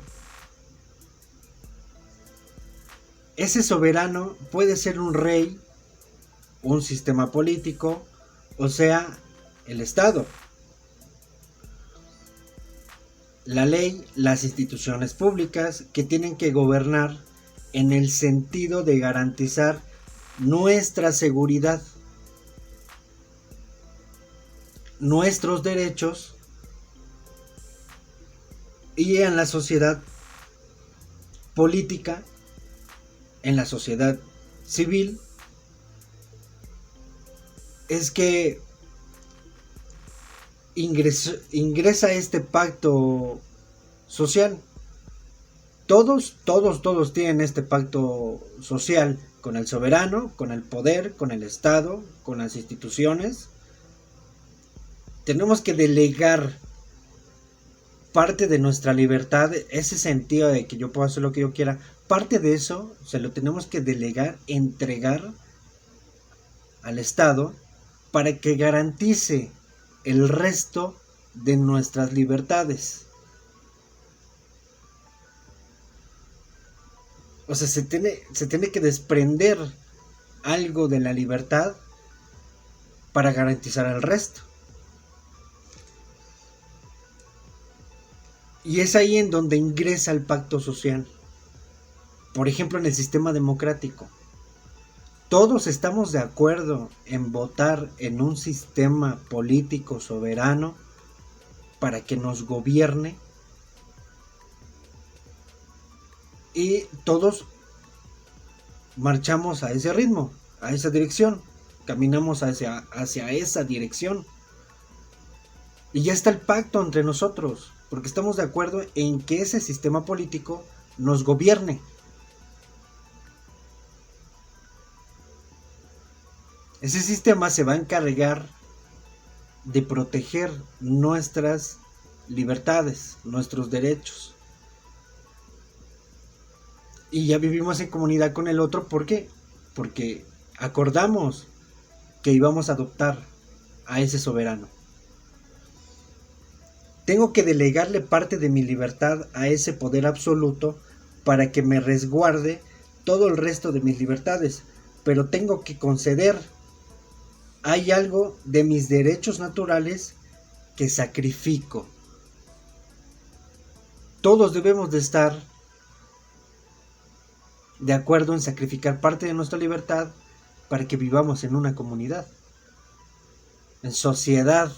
Ese soberano puede ser un rey, un sistema político, o sea, el Estado. La ley, las instituciones públicas que tienen que gobernar en el sentido de garantizar nuestra seguridad, nuestros derechos, y en la sociedad política, en la sociedad civil, es que ingresa este pacto social. Todos tienen este pacto social con el soberano, con el poder, con el Estado, con las instituciones. Tenemos que delegar parte de nuestra libertad, ese sentido de que yo puedo hacer lo que yo quiera, parte de eso se lo tenemos que delegar, entregar al Estado para que garantice el resto de nuestras libertades. O sea, se tiene que desprender algo de la libertad para garantizar el resto. Y es ahí en donde ingresa el pacto social. Por ejemplo, en el sistema democrático. Todos estamos de acuerdo en votar en un sistema político soberano para que nos gobierne. Y todos marchamos a ese ritmo, a esa dirección. Caminamos hacia esa dirección. Y ya está el pacto entre nosotros, porque estamos de acuerdo en que ese sistema político nos gobierne. Ese sistema se va a encargar de proteger nuestras libertades, nuestros derechos. Y ya vivimos en comunidad con el otro, ¿por qué? Porque acordamos que íbamos a adoptar a ese soberano. Tengo que delegarle parte de mi libertad a ese poder absoluto para que me resguarde todo el resto de mis libertades, pero tengo que conceder. Hay algo de mis derechos naturales que sacrifico. Todos debemos de estar de acuerdo en sacrificar parte de nuestra libertad para que vivamos en una comunidad, en sociedad.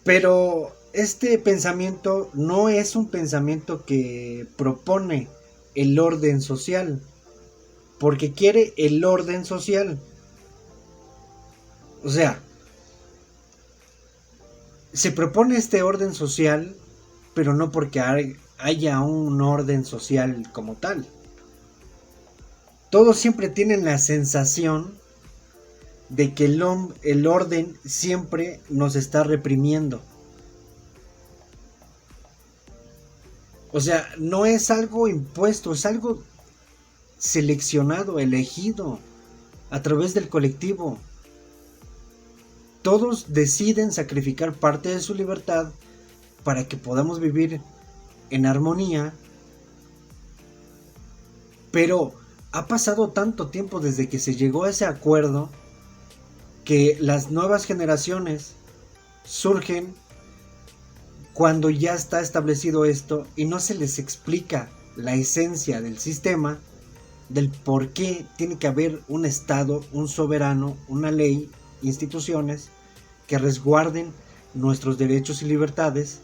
Pero este pensamiento no es un pensamiento que propone el orden social, porque quiere el orden social. O sea, se propone este orden social, pero no porque haya un orden social como tal. Todos siempre tienen la sensación de que el orden siempre nos está reprimiendo. O sea, no es algo impuesto, es algo seleccionado, elegido a través del colectivo. Todos deciden sacrificar parte de su libertad para que podamos vivir en armonía, pero ha pasado tanto tiempo desde que se llegó a ese acuerdo que las nuevas generaciones surgen cuando ya está establecido esto y no se les explica la esencia del sistema, del por qué tiene que haber un Estado, un soberano, una ley, instituciones que resguarden nuestros derechos y libertades,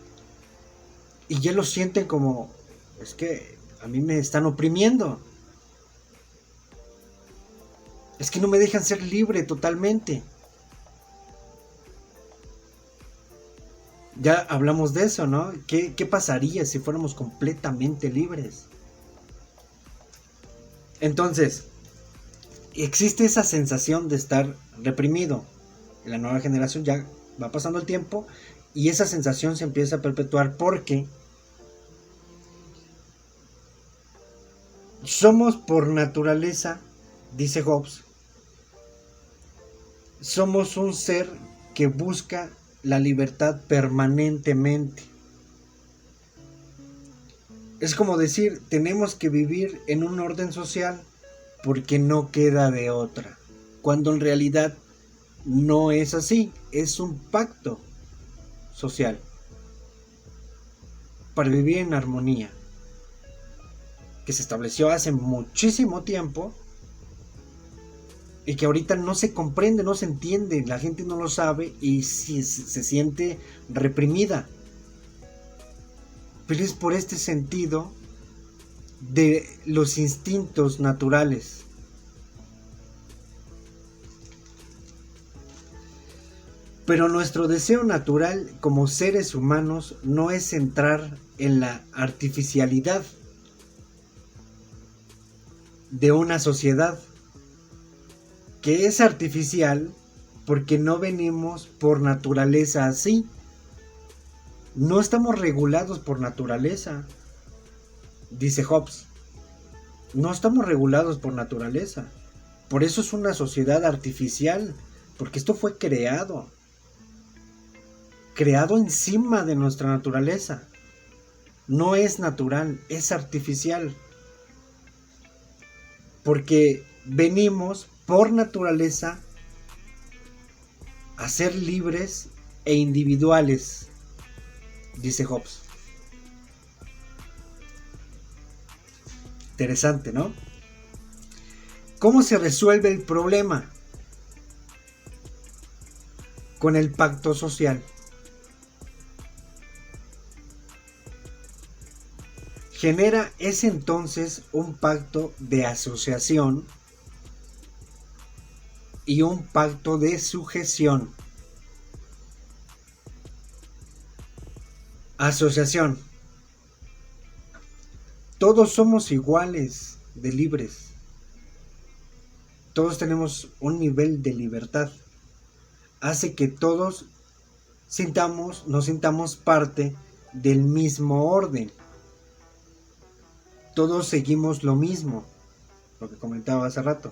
y ya lo sienten como, es que a mí me están oprimiendo, es que no me dejan ser libre totalmente. Ya hablamos de eso, ¿no? ¿Qué pasaría si fuéramos completamente libres? Entonces, existe esa sensación de estar reprimido. En la nueva generación ya va pasando el tiempo y esa sensación se empieza a perpetuar porque somos por naturaleza, dice Hobbes, somos un ser que busca la libertad permanentemente. Es como decir, tenemos que vivir en un orden social porque no queda de otra, cuando en realidad no es así, es un pacto social para vivir en armonía, que se estableció hace muchísimo tiempo y que ahorita no se comprende, no se entiende, la gente no lo sabe y se siente reprimida. Pero es por este sentido de los instintos naturales. Pero nuestro deseo natural como seres humanos no es entrar en la artificialidad de una sociedad que es artificial porque no venimos por naturaleza así. No estamos regulados por naturaleza, dice Hobbes. No estamos regulados por naturaleza. Por eso es una sociedad artificial, porque esto fue creado encima de nuestra naturaleza. No es natural, es artificial. Porque venimos por naturaleza a ser libres e individuales, dice Hobbes. Interesante, ¿no? ¿Cómo se resuelve el problema? Con el pacto social. Genera ese entonces un pacto de asociación y un pacto de sujeción. Asociación. Todos somos iguales de libres. Todos tenemos un nivel de libertad. Hace que todos nos sintamos parte del mismo orden. Todos seguimos lo mismo, lo que comentaba hace rato.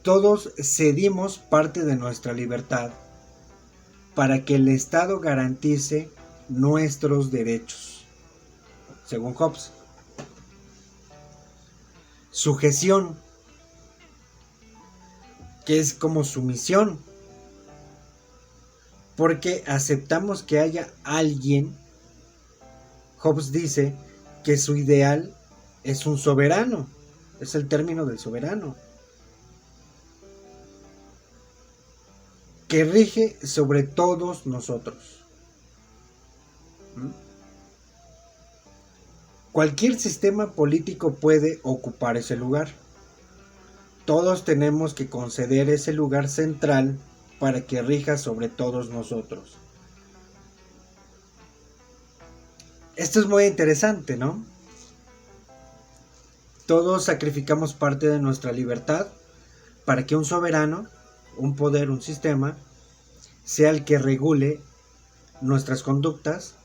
Todos cedimos parte de nuestra libertad para que el Estado garantice nuestros derechos, según Hobbes. Sujeción, que es como sumisión, porque aceptamos que haya alguien. Hobbes dice que su ideal es un soberano, es el término del soberano, que rige sobre todos nosotros. Cualquier sistema político puede ocupar ese lugar. Todos tenemos que conceder ese lugar central para que rija sobre todos nosotros. Esto es muy interesante, ¿no? Todos sacrificamos parte de nuestra libertad para que un soberano, un poder, un sistema, sea el que regule nuestras conductas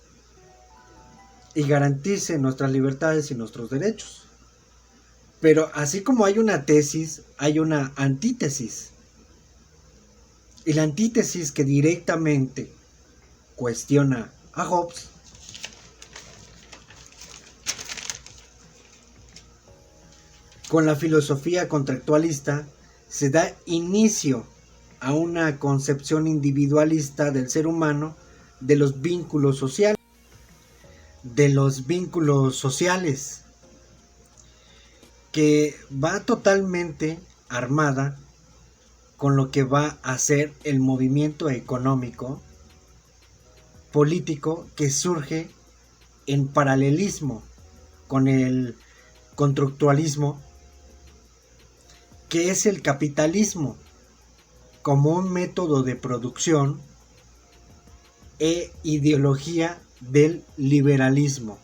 y garantice nuestras libertades y nuestros derechos. Pero así como hay una tesis, hay una antítesis. Y la antítesis que directamente cuestiona a Hobbes Con la filosofía contractualista se da inicio a una concepción individualista del ser humano, de los vínculos sociales, que va totalmente armada con lo que va a ser el movimiento económico, político, que surge en paralelismo con el contractualismo, que es el capitalismo como un método de producción e ideología del liberalismo.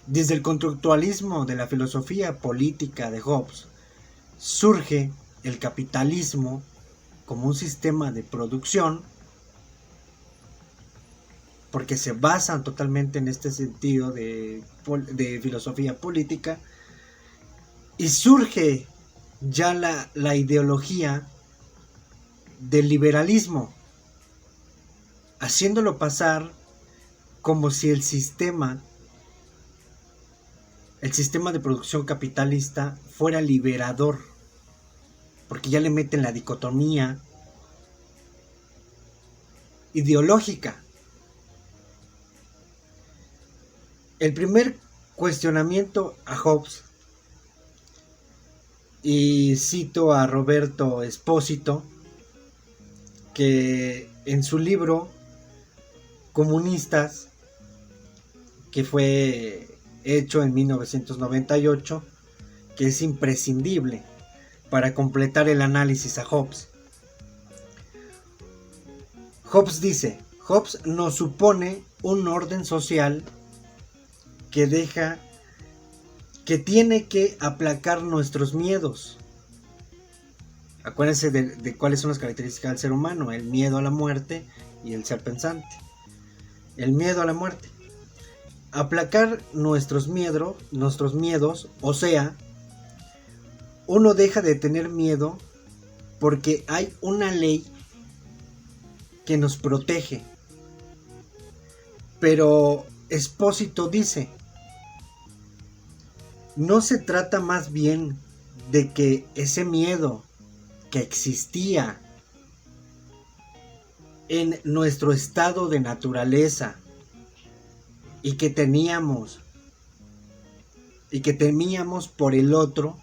Desde el contractualismo de la filosofía política de Hobbes surge el capitalismo como un sistema de producción, porque se basan totalmente en este sentido de filosofía política, y surge ya la ideología del liberalismo, haciéndolo pasar como si el sistema de producción capitalista fuera liberador, porque ya le meten la dicotomía ideológica. El primer cuestionamiento a Hobbes, y cito a Roberto Espósito, que en su libro Comunistas, que fue hecho en 1998, que es imprescindible para completar el análisis a Hobbes. Hobbes dice: Hobbes nos supone un orden social que tiene que aplacar nuestros miedos. Acuérdense de cuáles son las características del ser humano: el miedo a la muerte y el ser pensante. El miedo a la muerte. Aplacar nuestros miedos, o sea, uno deja de tener miedo porque hay una ley que nos protege. Pero Espósito dice: no se trata más bien de que ese miedo que existía en nuestro estado de naturaleza y que temíamos por el otro,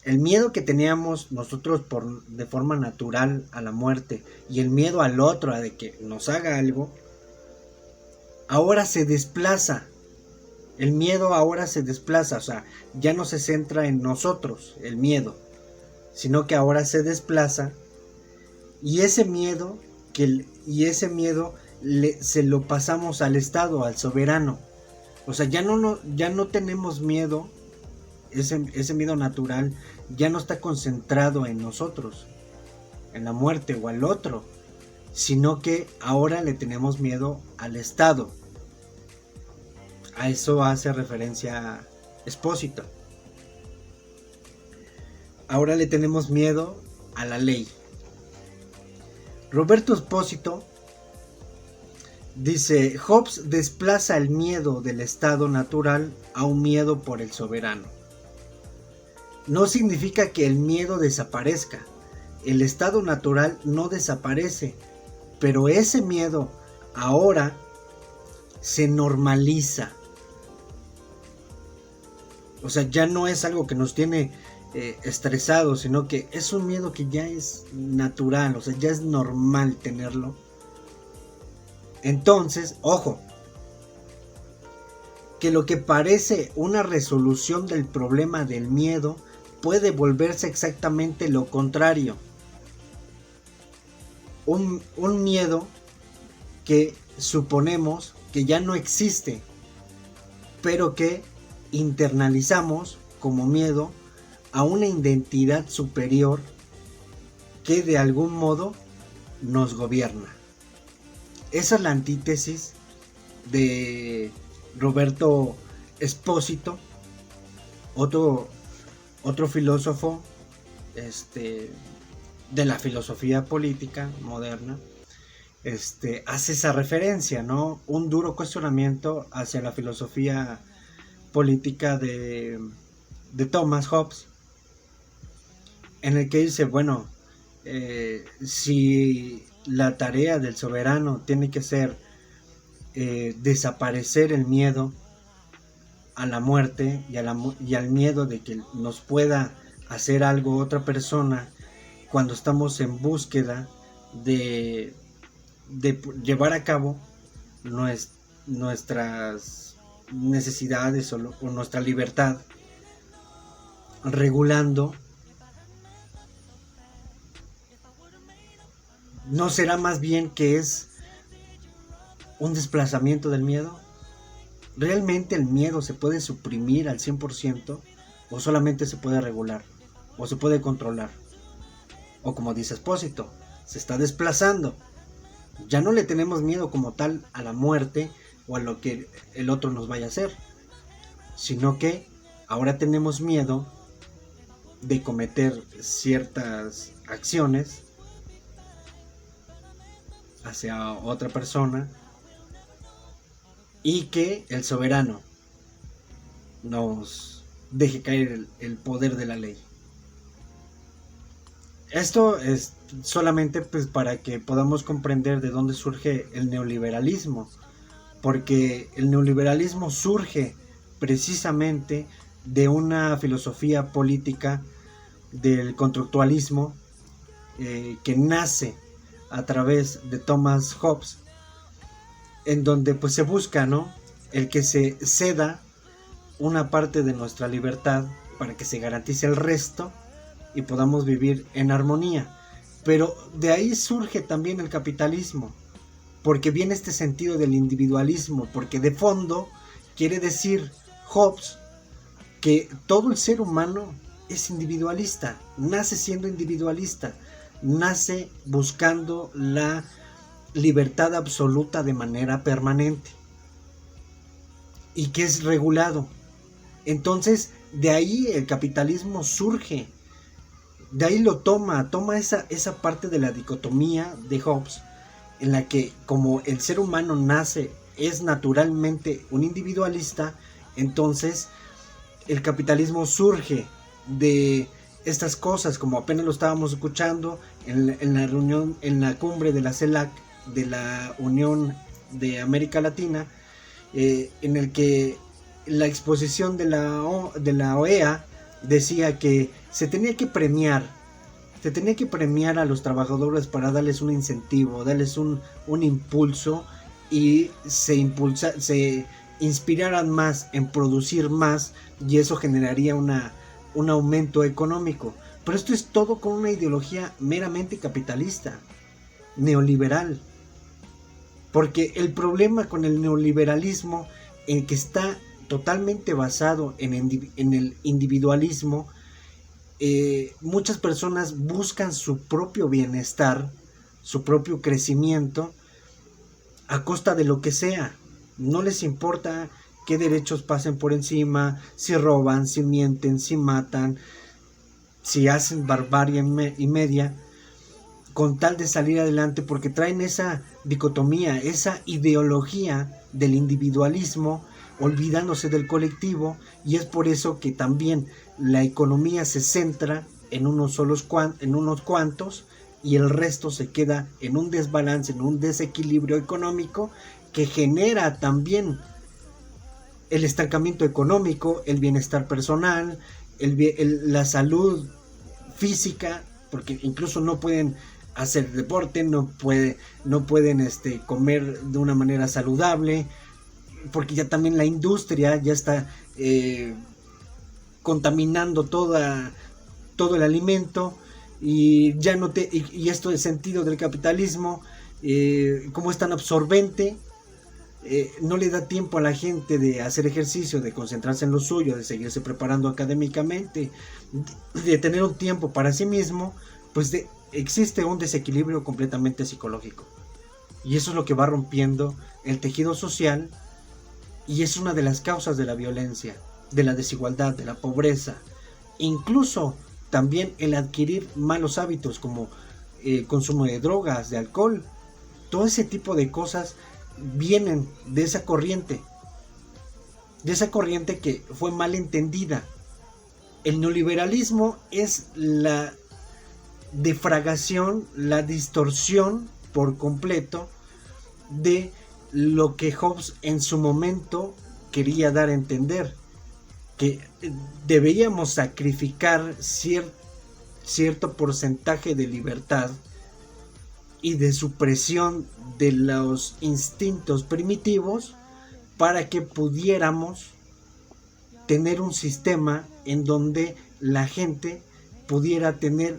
el miedo que teníamos nosotros de forma natural a la muerte y el miedo al otro a de que nos haga algo, ahora se desplaza. El miedo ahora se desplaza, o sea, ya no se centra en nosotros el miedo, sino que ahora se desplaza, y ese miedo se lo pasamos al Estado, al soberano. O sea, ya no tenemos miedo, ese miedo natural ya no está concentrado en nosotros, en la muerte o al otro, sino que ahora le tenemos miedo al Estado. A eso hace referencia Espósito. Ahora le tenemos miedo a la ley. Roberto Espósito dice: Hobbes desplaza el miedo del estado natural a un miedo por el soberano. No significa que el miedo desaparezca. El estado natural no desaparece, pero ese miedo ahora se normaliza. O sea, ya no es algo que nos tiene estresados, sino que es un miedo que ya es natural, o sea, ya es normal tenerlo. Entonces, ojo, que lo que parece una resolución del problema del miedo puede volverse exactamente lo contrario. Un miedo que suponemos que ya no existe, pero que internalizamos como miedo a una identidad superior que de algún modo nos gobierna. Esa es la antítesis de Roberto Espósito, otro filósofo de la filosofía política moderna. Hace esa referencia, ¿no? Un duro cuestionamiento hacia la filosofía política de de Thomas Hobbes, en el que dice, bueno, si la tarea del soberano tiene que ser desaparecer el miedo a la muerte y al miedo de que nos pueda hacer algo otra persona cuando estamos en búsqueda de llevar a cabo nuestras necesidades o nuestra libertad, regulando, ¿no será más bien que es un desplazamiento del miedo? ¿Realmente el miedo se puede suprimir al 100% o solamente se puede regular o se puede controlar? O como dice Espósito, se está desplazando. Ya no le tenemos miedo como tal a la muerte o a lo que el otro nos vaya a hacer, sino que ahora tenemos miedo de cometer ciertas acciones hacia otra persona y que el soberano nos deje caer el poder de la ley. Esto es solamente pues para que podamos comprender de dónde surge el neoliberalismo, porque el neoliberalismo surge precisamente de una filosofía política del conductualismo que nace a través de Thomas Hobbes, en donde pues se busca, ¿no?, el que se ceda una parte de nuestra libertad para que se garantice el resto y podamos vivir en armonía. Pero de ahí surge también el capitalismo, porque viene este sentido del individualismo, porque de fondo quiere decir Hobbes que todo el ser humano es individualista, nace siendo individualista, nace buscando la libertad absoluta de manera permanente y que es regulado. Entonces de ahí el capitalismo surge, de ahí lo toma esa parte de la dicotomía de Hobbes, en la que como el ser humano nace, es naturalmente un individualista, entonces el capitalismo surge de estas cosas, como apenas lo estábamos escuchando en la reunión, en la cumbre de la CELAC, de la Unión de América Latina, en el que la exposición de la OEA decía que se tenía que premiar a los trabajadores para darles un incentivo, darles un impulso, y se inspiraran más en producir más, y eso generaría un aumento económico. Pero esto es todo con una ideología meramente capitalista, neoliberal. Porque el problema con el neoliberalismo, en que está totalmente basado en el individualismo, muchas personas buscan su propio bienestar, su propio crecimiento, a costa de lo que sea. No les importa qué derechos pasen por encima, si roban, si mienten, si matan, si hacen barbarie y media, con tal de salir adelante, porque traen esa dicotomía, esa ideología del individualismo, olvidándose del colectivo, y es por eso que también la economía se centra en unos cuantos, y el resto se queda en un desbalance, en un desequilibrio económico, que genera también el estancamiento económico, el bienestar personal, la salud física, porque incluso no pueden hacer deporte, no pueden comer de una manera saludable, porque ya también la industria ya está contaminando todo el alimento, y ya no y esto es sentido del capitalismo, como es tan absorbente, no le da tiempo a la gente de hacer ejercicio, de concentrarse en lo suyo, de seguirse preparando académicamente, de tener un tiempo para sí mismo. Pues existe un desequilibrio completamente psicológico, y eso es lo que va rompiendo el tejido social, y es una de las causas de la violencia, de la desigualdad, de la pobreza, incluso también el adquirir malos hábitos como consumo de drogas, de alcohol. Todo ese tipo de cosas vienen de esa corriente que fue mal entendida, El neoliberalismo es la defragación, la distorsión por completo de lo que Hobbes en su momento quería dar a entender, que deberíamos sacrificar cierto porcentaje de libertad y de supresión de los instintos primitivos para que pudiéramos tener un sistema en donde la gente pudiera tener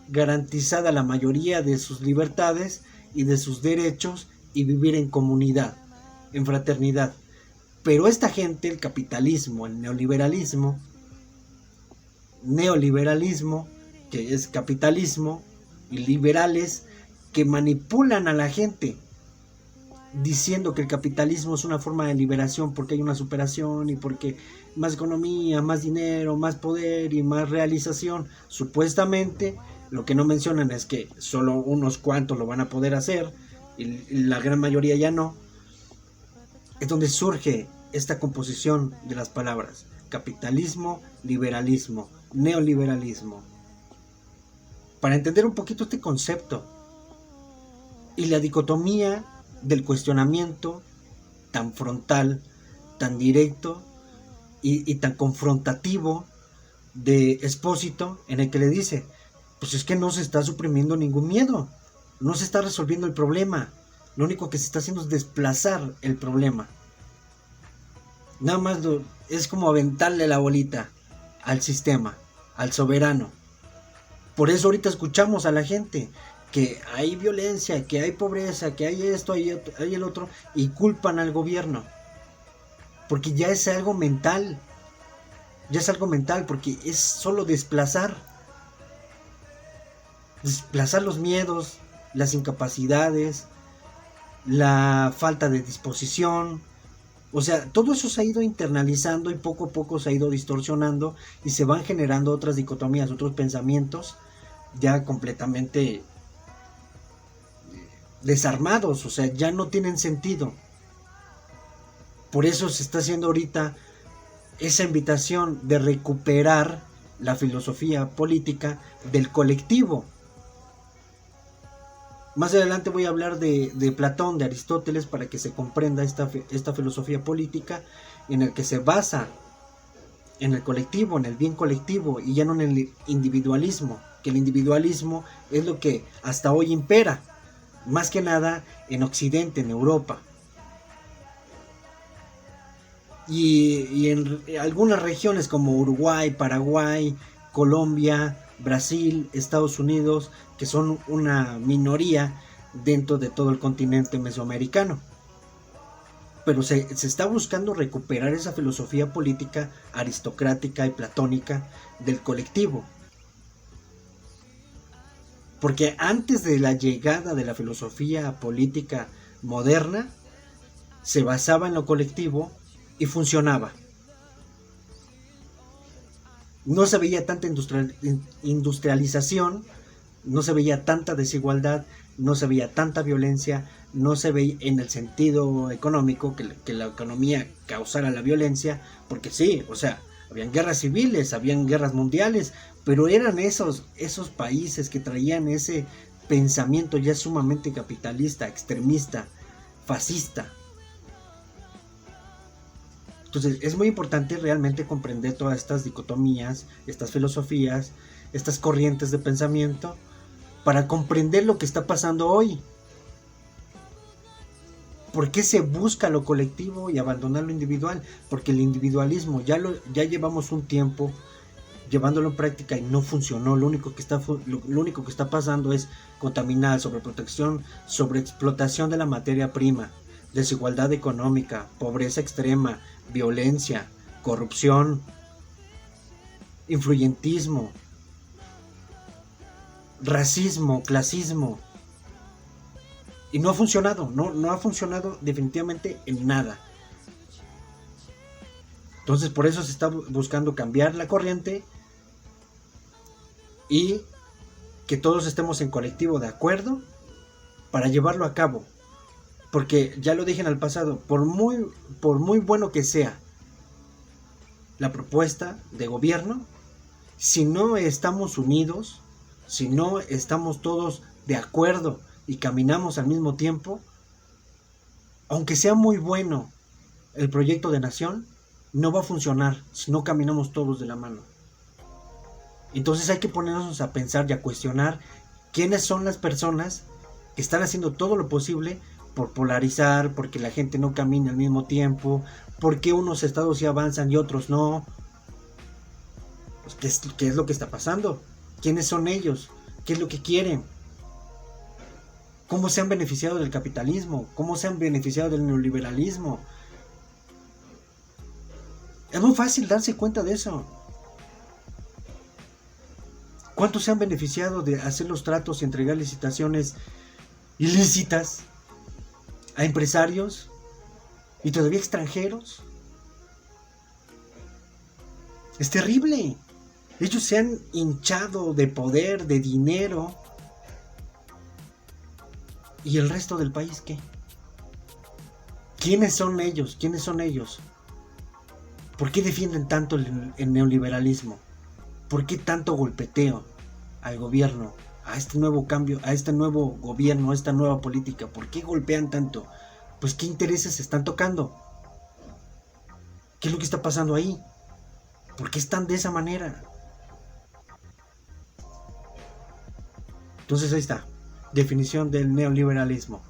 garantizada la mayoría de sus libertades y de sus derechos y vivir en comunidad, en fraternidad. Pero esta gente, el capitalismo, el neoliberalismo, que es capitalismo, y liberales, que manipulan a la gente, diciendo que el capitalismo es una forma de liberación porque hay una superación y porque más economía, más dinero, más poder y más realización. Supuestamente, lo que no mencionan es que solo unos cuantos lo van a poder hacer y la gran mayoría ya no. Es donde surge esta composición de las palabras: capitalismo, liberalismo, neoliberalismo. Para entender un poquito este concepto y la dicotomía del cuestionamiento tan frontal, tan directo y tan confrontativo de Espósito, en el que le dice: pues es que no se está suprimiendo ningún miedo, no se está resolviendo el problema, lo único que se está haciendo es desplazar el problema. Nada más es como aventarle la bolita al sistema, al soberano. Por eso ahorita escuchamos a la gente que hay violencia, que hay pobreza, que hay esto, hay el otro, y culpan al gobierno. Porque ya es algo mental. Ya es algo mental, porque es solo desplazar. Desplazar los miedos, las incapacidades, la falta de disposición. O sea, todo eso se ha ido internalizando y poco a poco se ha ido distorsionando y se van generando otras dicotomías, otros pensamientos ya completamente desarmados, o sea, ya no tienen sentido. Por eso se está haciendo ahorita esa invitación de recuperar la filosofía política del colectivo. Más adelante voy a hablar de Platón, de Aristóteles, para que se comprenda esta filosofía política en el que se basa en el colectivo, en el bien colectivo y ya no en el individualismo, que el individualismo es lo que hasta hoy impera, más que nada en Occidente, en Europa. Y en algunas regiones como Uruguay, Paraguay, Colombia, Brasil, Estados Unidos, que son una minoría dentro de todo el continente mesoamericano. Pero se está buscando recuperar esa filosofía política aristocrática y platónica del colectivo. Porque antes de la llegada de la filosofía política moderna, se basaba en lo colectivo y funcionaba. No se veía tanta industrialización, no se veía tanta desigualdad, no se veía tanta violencia, no se veía en el sentido económico que la economía causara la violencia, porque sí, o sea, habían guerras civiles, habían guerras mundiales, pero eran esos países que traían ese pensamiento ya sumamente capitalista, extremista, fascista. Entonces es muy importante realmente comprender todas estas dicotomías, estas filosofías, estas corrientes de pensamiento, para comprender lo que está pasando hoy. ¿Por qué se busca lo colectivo y abandonar lo individual? Porque el individualismo ya llevamos un tiempo llevándolo en práctica y no funcionó. Lo único que está pasando es contaminar, sobreprotección, sobreexplotación de la materia prima, desigualdad económica, pobreza extrema, violencia, corrupción, influyentismo, racismo, clasismo. Y no ha funcionado, no ha funcionado definitivamente en nada. Entonces por eso se está buscando cambiar la corriente y que todos estemos en colectivo de acuerdo para llevarlo a cabo. Porque ya lo dije en el pasado, por muy bueno que sea la propuesta de gobierno, Si no estamos unidos, si no estamos todos de acuerdo y caminamos al mismo tiempo, aunque sea muy bueno el proyecto de nación, no va a funcionar si no caminamos todos de la mano. Entonces hay que ponernos a pensar y a cuestionar quiénes son las personas que están haciendo todo lo posible por polarizar, porque la gente no camine al mismo tiempo, porque unos estados sí avanzan y otros no. Pues, ¿qué es lo que está pasando? ¿Quiénes son ellos? ¿Qué es lo que quieren? ¿Cómo se han beneficiado del capitalismo? ¿Cómo se han beneficiado del neoliberalismo? Es muy fácil darse cuenta de eso. ¿Cuántos se han beneficiado de hacer los tratos y entregar licitaciones ilícitas a empresarios y todavía extranjeros? Es terrible. Ellos se han hinchado de poder, de dinero. ¿Y el resto del país qué? ¿Quiénes son ellos? ¿Quiénes son ellos? ¿Por qué defienden tanto el neoliberalismo? ¿Por qué tanto golpeteo al gobierno, a este nuevo cambio, a este nuevo gobierno, a esta nueva política? ¿Por qué golpean tanto? Pues qué intereses se están tocando. ¿Qué es lo que está pasando ahí? ¿Por qué están de esa manera? Entonces ahí está, definición del neoliberalismo.